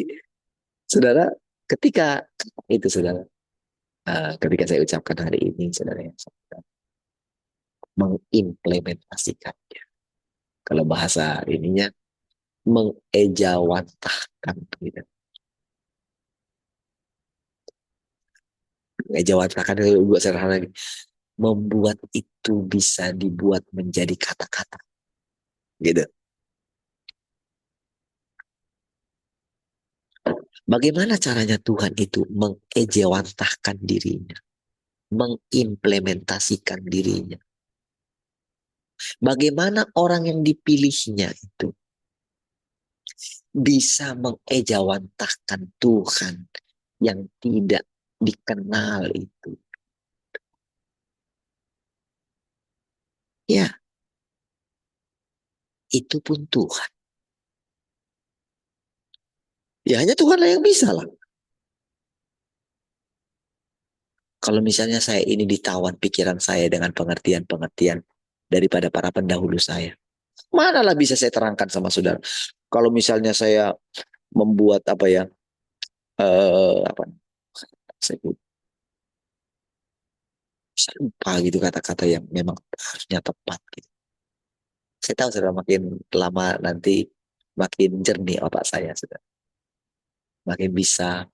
saudara, ketika itu saudara, ketika saya ucapkan hari ini, saudara yang mengimplementasikannya. Kalau bahasa ininya, mengejawantahkan. Gitu. Mengejawantahkan itu buat sederhana. Membuat itu bisa dibuat menjadi kata-kata. Gitu. Bagaimana caranya Tuhan itu mengejawantahkan dirinya, mengimplementasikan dirinya. Bagaimana orang yang dipilihnya itu bisa mengejawantahkan Tuhan yang tidak dikenal itu. Ya, itu pun Tuhan. Ya hanya Tuhanlah yang bisa lah. Kalau misalnya saya ini ditawan pikiran saya dengan pengertian-pengertian daripada para pendahulu saya. Manalah bisa saya terangkan sama saudara. Kalau misalnya saya membuat apa ya, apa saya bisa lupa gitu kata-kata yang memang harusnya tepat gitu. Saya tahu sudah makin lama nanti makin jernih otak saya sudah makin bisa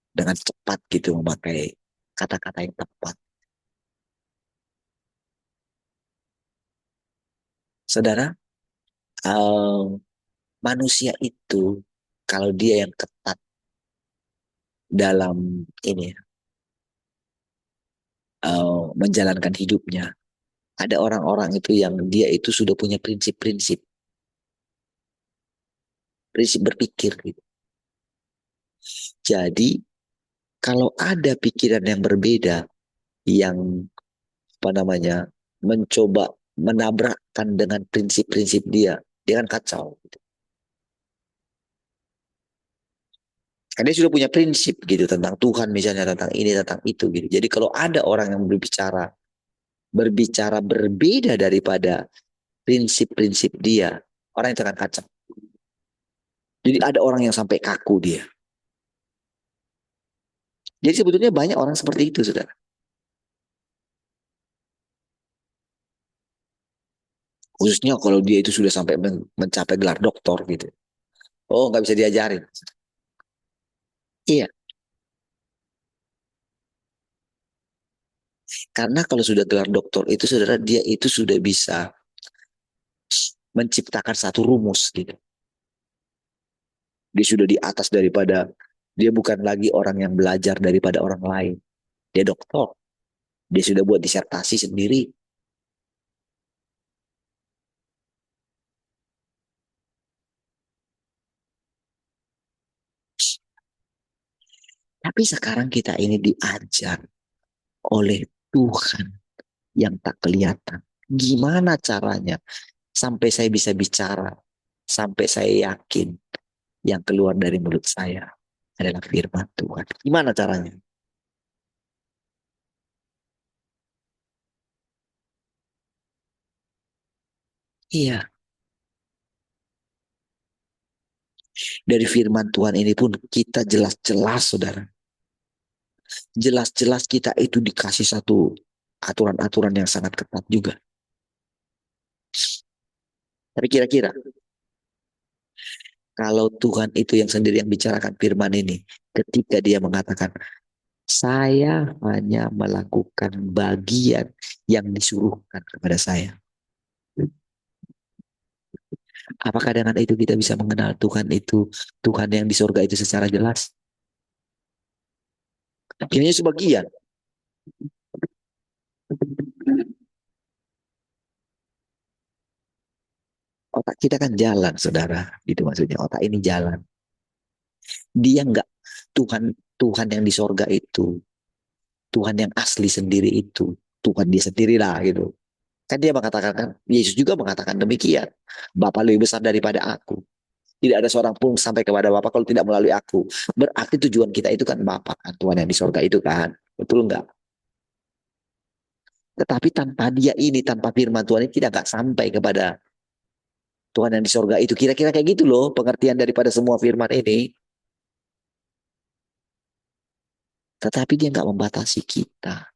dengan cepat gitu memakai kata-kata yang tepat. Saudara, eh, manusia itu kalau dia yang ketat dalam ini menjalankan hidupnya, ada orang-orang itu yang dia itu sudah punya prinsip-prinsip, prinsip berpikir gitu. Jadi kalau ada pikiran yang berbeda yang apa namanya mencoba menabrakkan dengan prinsip-prinsip dia kan kacau. Gitu. Karena dia sudah punya prinsip gitu tentang Tuhan misalnya tentang ini tentang itu gitu. Jadi kalau ada orang yang berbicara berbeda daripada prinsip-prinsip dia, orang itu akan kacau. Jadi ada orang yang sampai kaku dia. Jadi sebetulnya banyak orang seperti itu, saudara. Khususnya kalau dia itu sudah sampai mencapai gelar doktor gitu. Oh, nggak bisa diajarin. Iya, karena kalau sudah gelar doktor itu saudara dia itu sudah bisa menciptakan satu rumus gitu. Dia sudah di atas daripada dia bukan lagi orang yang belajar daripada orang lain. Dia doktor. Dia sudah buat disertasi sendiri. Tapi sekarang kita ini diajar oleh Tuhan yang tak kelihatan. Gimana caranya sampai saya bisa bicara, sampai saya yakin yang keluar dari mulut saya adalah firman Tuhan. Gimana caranya? Iya, dari firman Tuhan ini pun kita jelas-jelas, saudara. Jelas-jelas kita itu dikasih satu aturan-aturan yang sangat ketat juga. Tapi kira-kira kalau Tuhan itu yang sendiri yang bicarakan firman ini, ketika dia mengatakan, saya hanya melakukan bagian yang disuruhkan kepada saya. Apakah dengan itu kita bisa mengenal Tuhan itu, Tuhan yang di surga itu secara jelas? Ini sebagian. Otak kita kan jalan, saudara. Itu maksudnya otak ini jalan. Dia enggak Tuhan Tuhan yang di sorga itu, Tuhan yang asli sendiri itu, Tuhan dia sendirilah gitu. Kan dia mengatakan kan, Yesus juga mengatakan demikian. Bapa lebih besar daripada aku. Tidak ada seorang pun sampai kepada Bapa kalau tidak melalui aku. Berarti tujuan kita itu kan Bapa kan, Tuhan yang di sorga itu kan. Betul enggak? Tetapi tanpa dia ini, tanpa firman Tuhan ini tidak akan sampai kepada Tuhan yang di sorga itu. Kira-kira kayak gitu loh pengertian daripada semua firman ini. Tetapi dia nggak membatasi kita.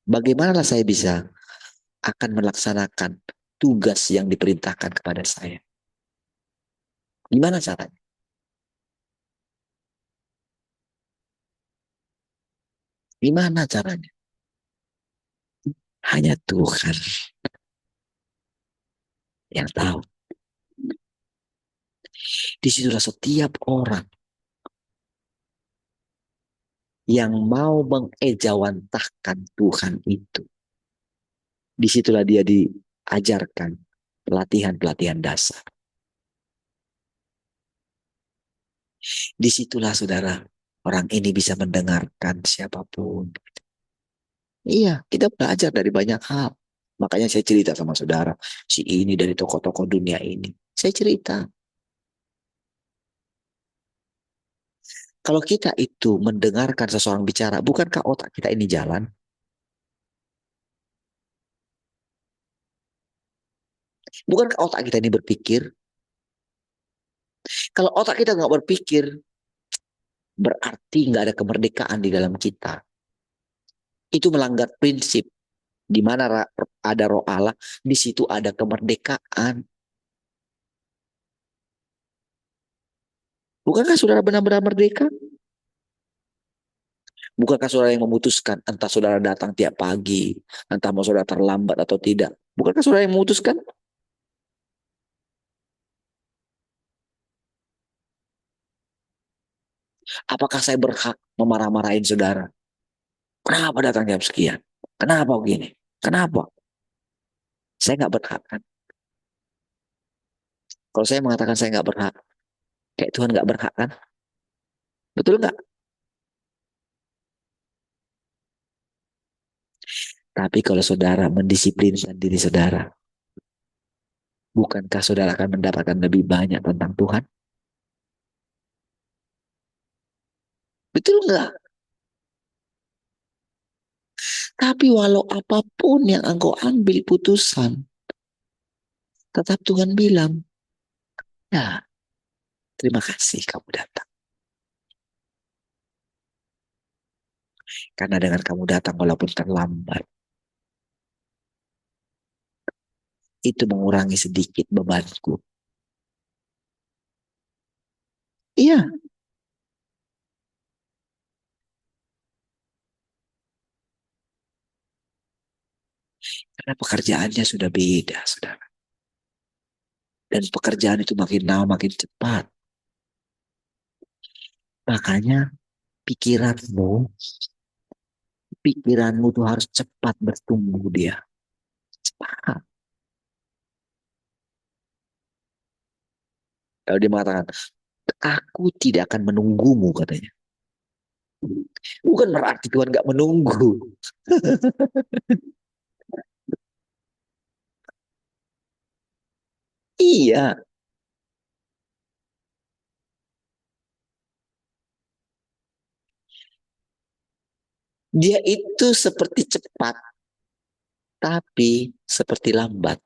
Bagaimana saya bisa akan melaksanakan tugas yang diperintahkan kepada saya? Gimana caranya? Gimana caranya? Hanya Tuhan yang tahu. Disitulah setiap orang yang mau mengejawantahkan Tuhan itu. Disitulah dia diajarkan pelatihan-pelatihan dasar. Disitulah saudara, orang ini bisa mendengarkan siapapun. Iya, kita belajar dari banyak hal. Makanya saya cerita sama saudara, si ini dari tokoh-tokoh dunia ini. Saya cerita, kalau kita itu mendengarkan seseorang bicara, bukankah otak kita ini jalan? Bukankah otak kita ini berpikir? Kalau otak kita nggak berpikir, berarti nggak ada kemerdekaan di dalam kita. Itu melanggar prinsip. Di mana ada roh Allah, di situ ada kemerdekaan. Bukankah saudara benar-benar merdeka? Bukankah saudara yang memutuskan entah saudara datang tiap pagi, entah mau saudara terlambat atau tidak? Bukankah saudara yang memutuskan? Apakah saya berhak memarah-marahin saudara? Kenapa datang jam sekian? Kenapa begini? Kenapa? Saya nggak berhak kan? Kalau saya mengatakan saya nggak berhak, kayak Tuhan nggak berhak kan? Betul nggak? Tapi kalau saudara mendisiplinkan diri saudara, bukankah saudara akan mendapatkan lebih banyak tentang Tuhan? Betul nggak? Tapi walau apapun yang engkau ambil putusan, tetap Tuhan bilang, ya terima kasih kamu datang. Karena dengan kamu datang walaupun terlambat, itu mengurangi sedikit bebanku. Iya, karena pekerjaannya sudah beda, saudara. Dan pekerjaan itu makin lama makin cepat. Makanya pikiranmu, pikiranmu tuh harus cepat bertumbuh dia. Cepat. Kalau dia mengatakan, aku tidak akan menunggumu katanya. Bukan berarti Tuhan gak menunggu. Iya, dia itu seperti cepat, tapi seperti lambat.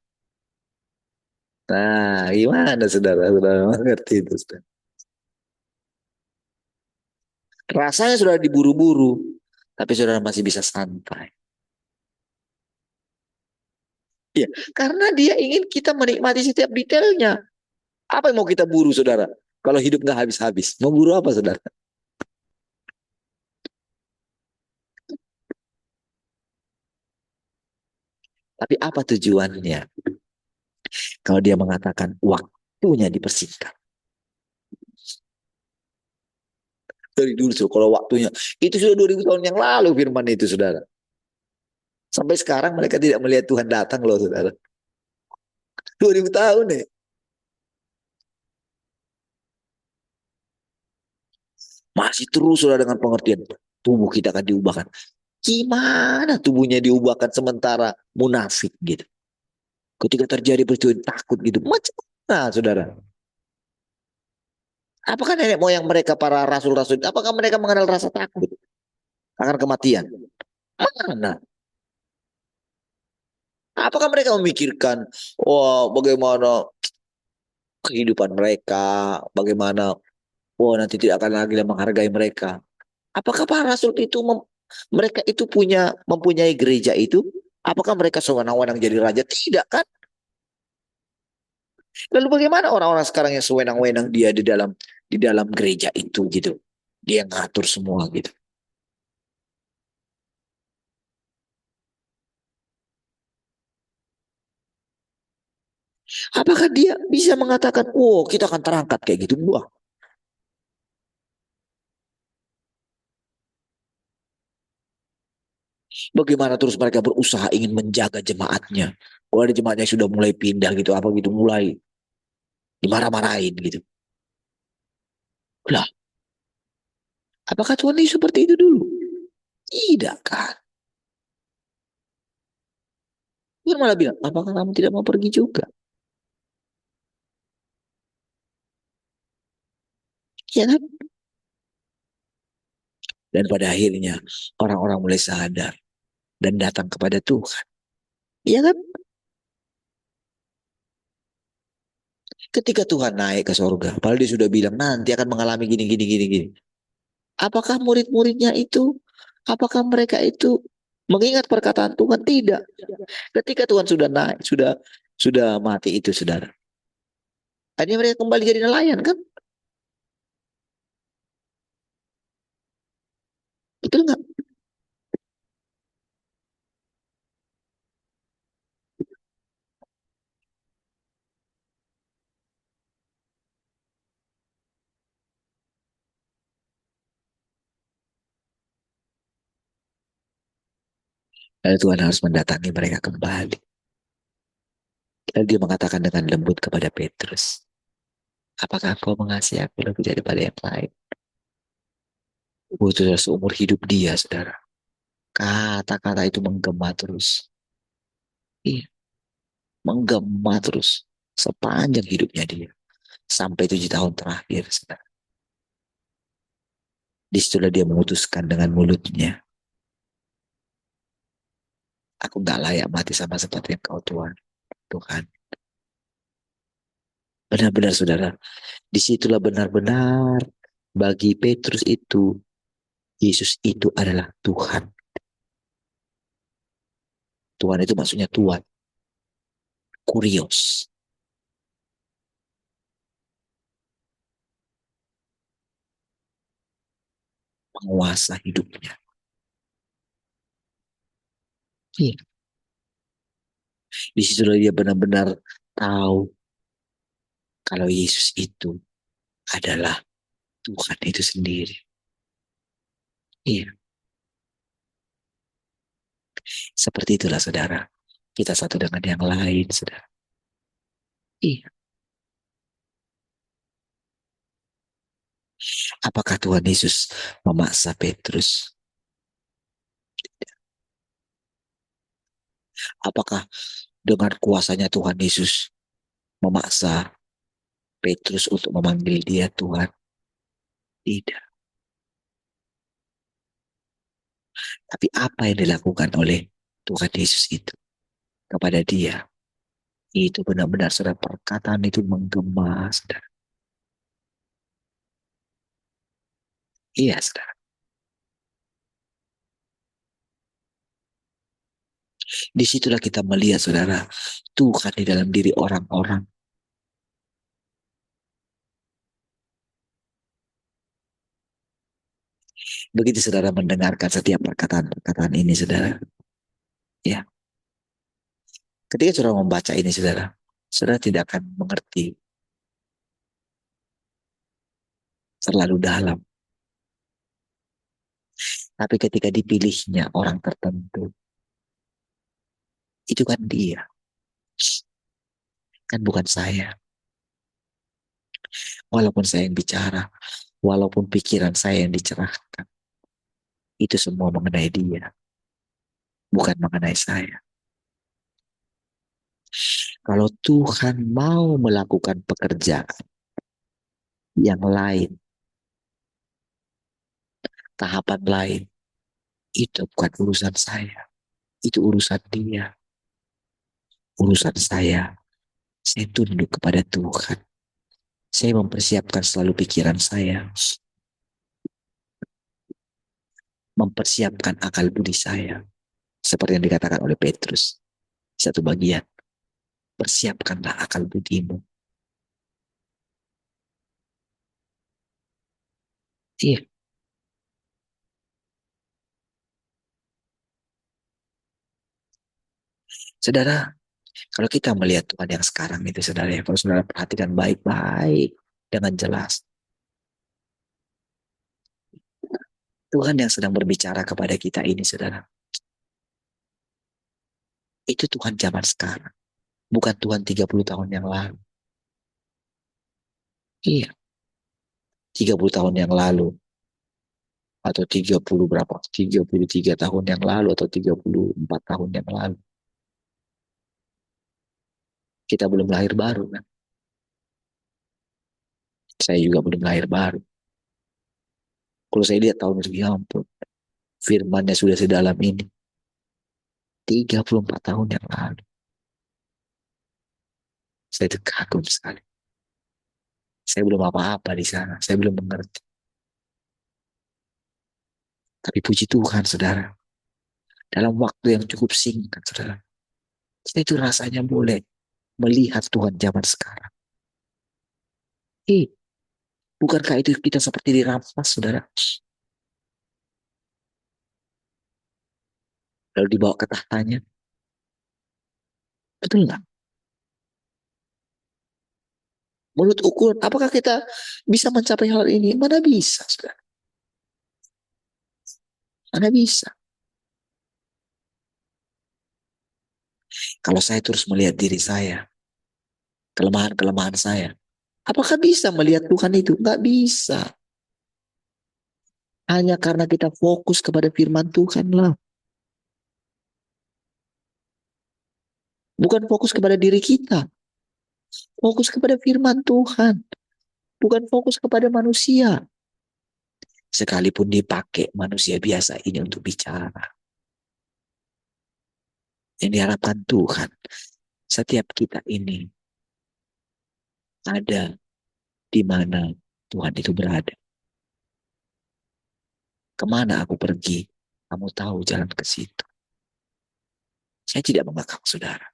Nah, gimana saudara? Saudara mengerti itu, saudara. Rasanya sudah diburu-buru, tapi saudara masih bisa santai. Ya, karena dia ingin kita menikmati setiap detailnya. Apa yang mau kita buru, saudara? Kalau hidup nggak habis-habis, mau buru apa, saudara? Tapi apa tujuannya? Kalau dia mengatakan waktunya dipersingkat. Dari dulu, so, kalau waktunya. Itu sudah 2000 tahun yang lalu firman itu, saudara. Sampai sekarang mereka tidak melihat Tuhan datang loh, saudara. 2000 tahun nih. Masih terus, saudara, dengan pengertian. Tubuh kita akan diubahkan. Gimana tubuhnya diubahkan sementara munafik gitu. Ketika terjadi peristiwa takut gitu. Macam mana, saudara? Apakah nenek moyang mereka para rasul-rasul, apakah mereka mengenal rasa takut akan kematian? Mana? Apakah mereka memikirkan, wah bagaimana kehidupan mereka, bagaimana, wah nanti tidak akan lagi menghargai mereka. Apakah para rasul itu mereka itu mempunyai gereja itu? Apakah mereka sewenang-wenang jadi raja? Tidak kan? Lalu bagaimana orang-orang sekarang yang sewenang-wenang dia di dalam gereja itu gitu? Dia ngatur semua gitu. Apakah dia bisa mengatakan, "Oh, kita akan terangkat kayak gitu?" Wah, bagaimana terus mereka berusaha ingin menjaga jemaatnya? Kalau ada jemaatnya sudah mulai pindah gitu, apa gitu, mulai dimarah-marahin gitu. Lah, apakah Tuhan Yesus seperti itu dulu? Tidak kan? Tuhan malah bilang, apakah kamu tidak mau pergi juga? Ya kan? Dan pada akhirnya orang-orang mulai sadar dan datang kepada Tuhan. Iya kan? Ketika Tuhan naik ke sorga, padahal dia sudah bilang nanti akan mengalami gini, gini, gini, gini. Apakah murid-muridnya itu, apakah mereka itu mengingat perkataan Tuhan? Tidak. Ketika Tuhan sudah naik, sudah mati itu, saudara. Akhirnya mereka kembali jadi nelayan kan? Betul nggak? Lalu Tuhan harus mendatangi mereka kembali. Lalu dia mengatakan dengan lembut kepada Petrus, apakah kau mengasihi aku lebih daripada yang lain? Itu seumur hidup dia, saudara. Kata-kata itu menggema terus. Iya, menggema terus. Sepanjang hidupnya dia. Sampai 7 tahun terakhir, saudara. Disitulah dia memutuskan dengan mulutnya, aku gak layak mati sama seperti yang kau Tuhan. Tuhan. Benar-benar, saudara. Disitulah benar-benar bagi Petrus itu Yesus itu adalah Tuhan. Tuhan itu maksudnya Tuhan. Kurios. Penguasa hidupnya. Iya. Di situ dia benar-benar tahu kalau Yesus itu adalah Tuhan itu sendiri. Iya. Seperti itulah saudara. Kita satu dengan yang lain, saudara. Iya. Apakah Tuhan Yesus memaksa Petrus? Apakah dengan kuasanya Tuhan Yesus memaksa Petrus untuk memanggil dia Tuhan? Tidak. Tapi apa yang dilakukan oleh Tuhan Yesus itu kepada dia? Itu benar-benar saudara, perkataan itu menggema, saudara. Iya, saudara. Disitulah kita melihat, saudara, Tuhan di dalam diri orang-orang. Begitu saudara mendengarkan setiap perkataan-perkataan ini, saudara. Ya, ketika saudara membaca ini, saudara tidak akan mengerti terlalu dalam. Tapi ketika dipilihnya orang tertentu, itu kan dia, kan bukan saya. Walaupun saya yang bicara, walaupun pikiran saya yang dicerahkan, itu semua mengenai dia, bukan mengenai saya. Kalau Tuhan mau melakukan pekerjaan yang lain, tahapan lain, itu bukan urusan saya. Itu urusan dia. Urusan saya tunduk kepada Tuhan. Saya mempersiapkan selalu pikiran saya, mempersiapkan akal budi saya. Seperti yang dikatakan oleh Petrus. Satu bagian, persiapkanlah akal budimu. Iya, saudara, kalau kita melihat Tuhan yang sekarang itu, saudara, ya, kalau saudara perhatikan baik-baik dengan jelas, Tuhan yang sedang berbicara kepada kita ini, saudara, itu Tuhan zaman sekarang, bukan Tuhan 30 tahun yang lalu. Iya, 30 tahun yang lalu, atau 30 berapa, 33 tahun yang lalu, atau 34 tahun yang lalu. Kita belum lahir baru, kan? Saya juga belum lahir baru. Kalau saya lihat tahun itu, ya ampun, firmannya sudah sedalam ini. 34 tahun yang lalu. Saya itu kagum sekali. Saya belum apa-apa di sana. Saya belum mengerti. Tapi puji Tuhan, saudara. Dalam waktu yang cukup singkat, saudara. Saya itu rasanya boleh melihat Tuhan zaman sekarang. Bukankah itu kita seperti dirampas, saudara? Lalu dibawa ke tahtanya. Betul nggak? Menurut ukuran, apakah kita bisa mencapai hal ini? Mana bisa, saudara? Mana bisa? Kalau saya terus melihat diri saya, kelemahan-kelemahan saya, apakah bisa melihat Tuhan itu? Nggak bisa. Hanya karena kita fokus kepada firman Tuhan lah. Bukan fokus kepada diri kita. Fokus kepada firman Tuhan. Bukan fokus kepada manusia. Sekalipun dipakai manusia biasa ini untuk bicara. Yang diharapkan Tuhan. Setiap kita ini ada di mana Tuhan itu berada. Kemana aku pergi? Kamu tahu jalan ke situ. Saya tidak mengakak, saudara.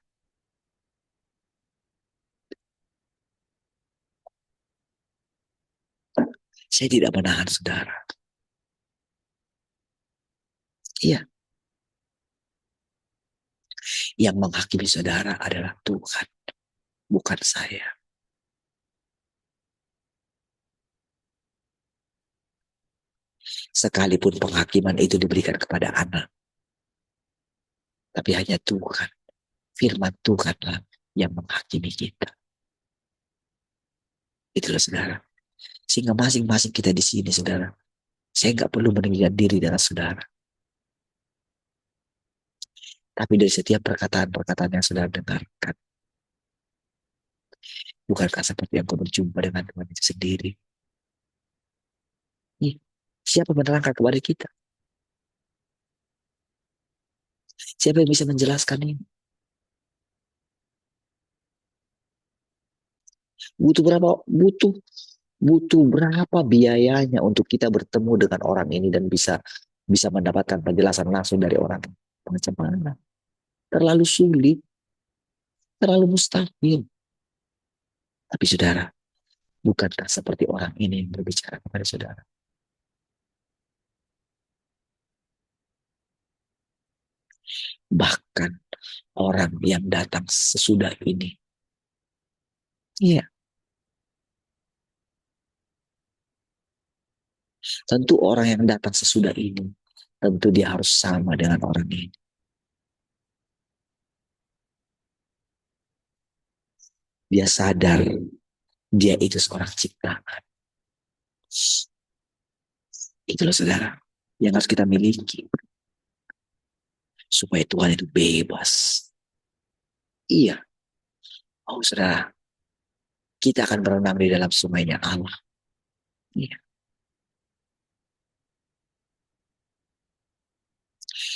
Saya tidak menahan, saudara. Iya, yang menghakimi saudara adalah Tuhan, bukan saya. Sekalipun penghakiman itu diberikan kepada anak, tapi hanya Tuhan, firman Tuhanlah yang menghakimi kita. Itulah saudara. Sehingga masing-masing kita di sini, saudara, saya nggak perlu meninggikan diri dengan saudara. Tapi dari setiap perkataan-perkataan yang saudara dengarkan, bukankah seperti yang kau berjumpa dengan Tuhan itu sendiri? Siapa menerangkan kepada kita? Siapa yang bisa menjelaskan ini? Butuh berapa? Butuh berapa biayanya untuk kita bertemu dengan orang ini dan bisa bisa mendapatkan penjelasan langsung dari orang ini? Macam mana? Terlalu sulit, terlalu mustahil. Tapi saudara, bukankah seperti orang ini yang berbicara kepada saudara? Bahkan orang yang datang sesudah ini. Iya, tentu orang yang datang sesudah ini, tentu dia harus sama dengan orang ini. Dia sadar dia itu seorang ciptaan. Itulah saudara yang harus kita miliki. Supaya Tuhan itu bebas. Iya, oh saudara, kita akan berenang di dalam sungainya Allah. Iya.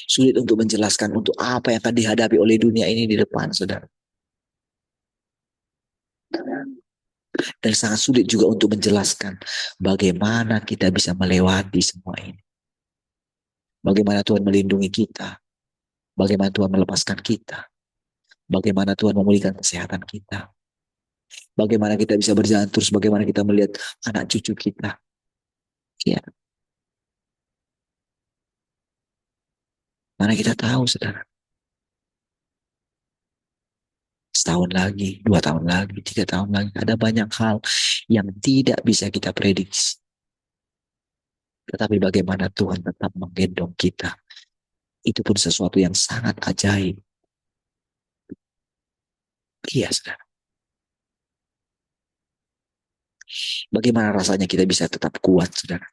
Sulit untuk menjelaskan untuk apa yang akan dihadapi oleh dunia ini di depan, saudara. Dan sangat sulit juga untuk menjelaskan bagaimana kita bisa melewati semua ini. Bagaimana Tuhan melindungi kita. Bagaimana Tuhan melepaskan kita. Bagaimana Tuhan memulihkan kesehatan kita. Bagaimana kita bisa berjalan terus. Bagaimana kita melihat anak cucu kita. Ya, mana kita tahu, saudara. Setahun lagi, 2 tahun lagi, 3 tahun lagi. Ada banyak hal yang tidak bisa kita prediksi. Tetapi bagaimana Tuhan tetap menggendong kita. Itu pun sesuatu yang sangat ajaib. Iya, saudara. Bagaimana rasanya kita bisa tetap kuat, saudara.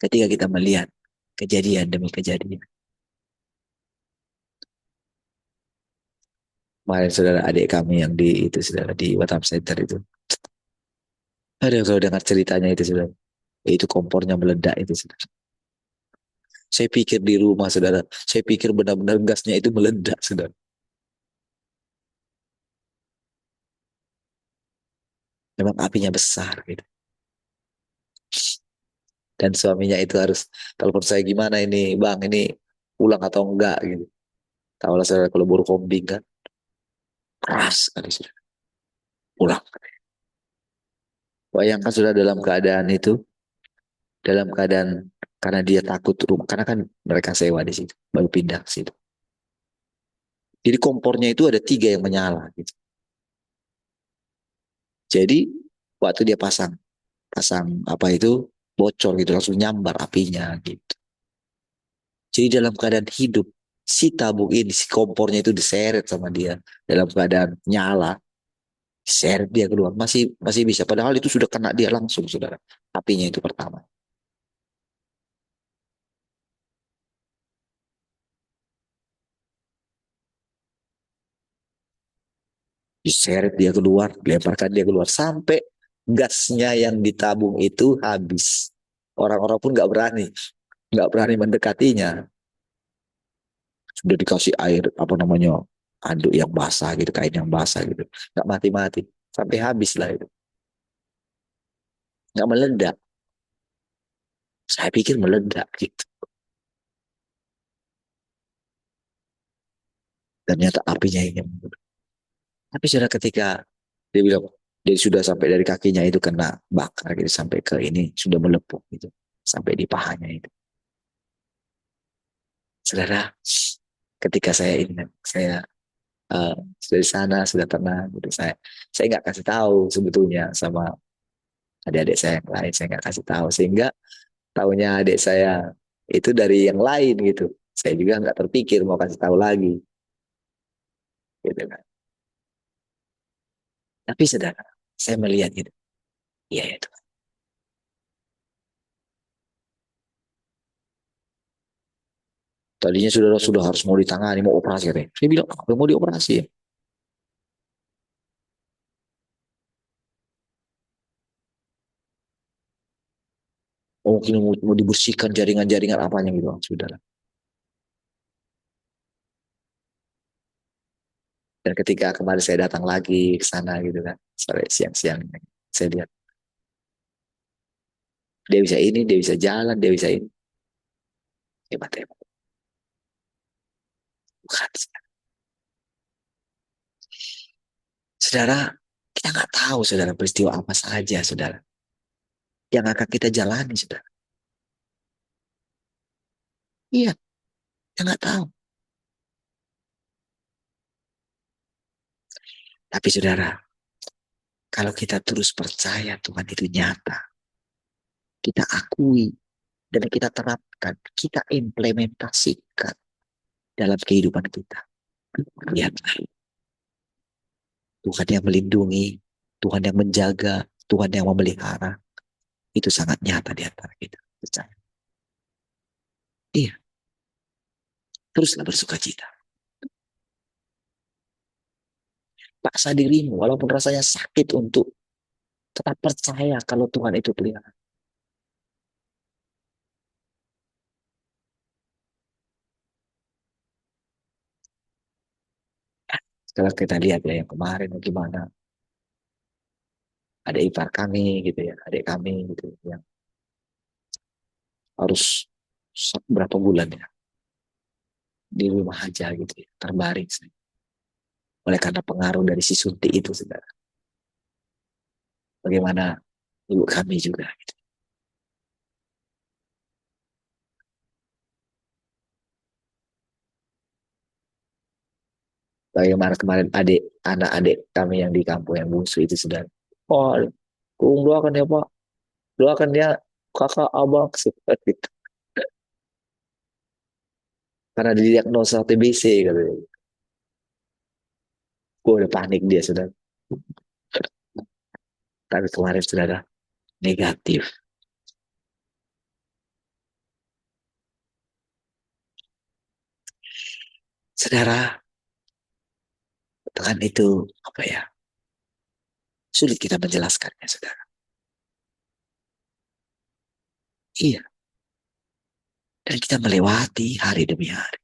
Ketika kita melihat kejadian demi kejadian. Kemarin saudara adik kami yang di itu saudara di Batam Center itu. Ada kalau dengar ceritanya itu saudara. Itu kompornya meledak itu saudara. Saya pikir di rumah saudara. Saya pikir benar-benar gasnya itu meledak saudara. Memang apinya besar gitu. Dan suaminya itu harus telepon saya gimana ini bang ini pulang atau enggak gitu. Tahu lah saudara kalau buru kombing kan keras kali saudara. Pulang. Bayangkan sudah dalam keadaan itu dalam keadaan karena dia takut rumah karena kan mereka sewa di situ baru pindah ke situ. Jadi kompornya itu ada 3 yang menyala gitu. Jadi waktu dia pasang pasang apa itu bocor gitu langsung nyambar apinya gitu. Jadi dalam keadaan hidup si tabung ini si kompornya itu diseret sama dia dalam keadaan nyala, diseret dia keluar masih masih bisa padahal itu sudah kena dia langsung saudara apinya itu pertama. Diseret dia keluar, lemparkan dia keluar sampai gasnya yang ditabung itu habis. Orang-orang pun nggak berani mendekatinya. Sudah dikasih air apa namanya anduk yang basah gitu, kain yang basah gitu, nggak mati-mati sampai habis lah itu, nggak meledak. Saya pikir meledak gitu. Ternyata apinya ini. Tapi sudah ketika dia bilang, dia sudah sampai dari kakinya itu kena bakar gitu, sampai ke ini sudah melepuh gitu, sampai di pahanya itu. Saudara, ketika saya ingat, saya sudah di sana, sudah tenang gitu. Saya nggak kasih tahu sebetulnya sama adik-adik saya yang lain, saya nggak kasih tahu, sehingga tahunya adik saya itu dari yang lain gitu. Saya juga nggak terpikir mau kasih tahu lagi, gitu kan. Tapi saudara, saya melihat gitu, iya itu. Tadinya sudah harus mau ditangani, mau operasi katanya. Saya bilang, apa mau dioperasi ya? Oh, mungkin mau dibersihkan jaringan-jaringan apanya gitu, saudara. Dan ketika kemarin saya datang lagi ke sana gitu kan, sore siang-siang, saya lihat dia bisa ini, dia bisa jalan, dia bisa ini. Hebat, hebat. Bukan. Saudara, kita nggak tahu saudara peristiwa apa saja saudara yang akan kita jalani saudara. Iya, kita nggak tahu. Tapi saudara, kalau kita terus percaya Tuhan itu nyata, kita akui dan kita terapkan, kita implementasikan dalam kehidupan kita. Lihatlah, Tuhan yang melindungi, Tuhan yang menjaga, Tuhan yang memelihara, itu sangat nyata di antara kita. Percaya. Iya, teruslah bersuka cita. Paksa dirimu, walaupun rasanya sakit untuk tetap percaya kalau Tuhan itu pelihara. Kalau kita lihat ya yang kemarin gimana ada ipar kami gitu ya, adik kami gitu yang harus berapa bulan ya di rumah aja gitu ya, terbaring oleh karena pengaruh dari si suntik itu saudara. Bagaimana ibu kami juga gitu. Bagaimana kemarin anak adik kami yang di kampung yang bungsu itu saudara. Oh, doakan ya Pak, doakan ya kakak abang seperti itu. Karena didiagnosa TBC katanya. Gue udah panik dia sudah. Tapi kemarin sudah ada negatif. Saudara, dengan itu apa ya? Sulit kita menjelaskannya, saudara. Iya, dan kita melewati hari demi hari.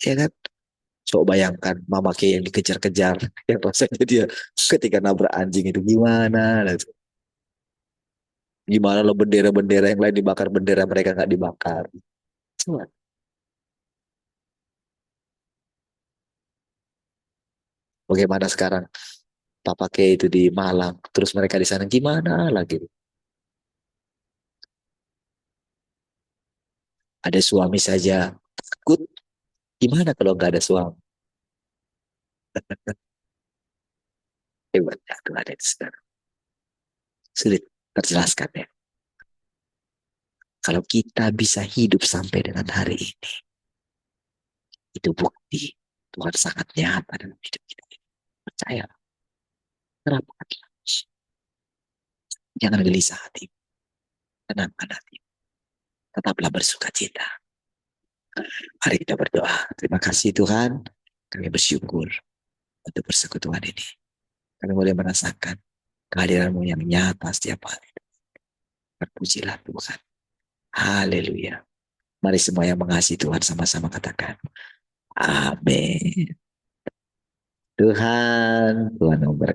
Ya kan? Coba bayangkan Mama K yang dikejar-kejar, yang rasanya dia ketika nabrak anjing itu gimana? Gimana lo bendera-bendera yang lain dibakar, bendera mereka nggak dibakar. Cuma, bagaimana sekarang Papa K itu di Malang, terus mereka di sana gimana lagi? Ada suami saja takut, gimana kalau nggak ada suami? Hebatnya Tuhan itu saudara. Sulit terjelaskan ya. Kalau kita bisa hidup sampai dengan hari ini, itu bukti Tuhan sangat nyata dalam hidup kita. Percaya, terapkanlah. Jangan gelisah hati, tenangkan hati. Tetaplah bersuka cita. Mari kita berdoa. Terima kasih Tuhan. Kami bersyukur untuk persekutuan ini. Kami boleh merasakan kehadiranmu yang nyata setiap hari. Terpujilah Tuhan. Haleluya. Mari semua yang mengasihi Tuhan sama-sama katakan. Amin. Tuhan memberkati.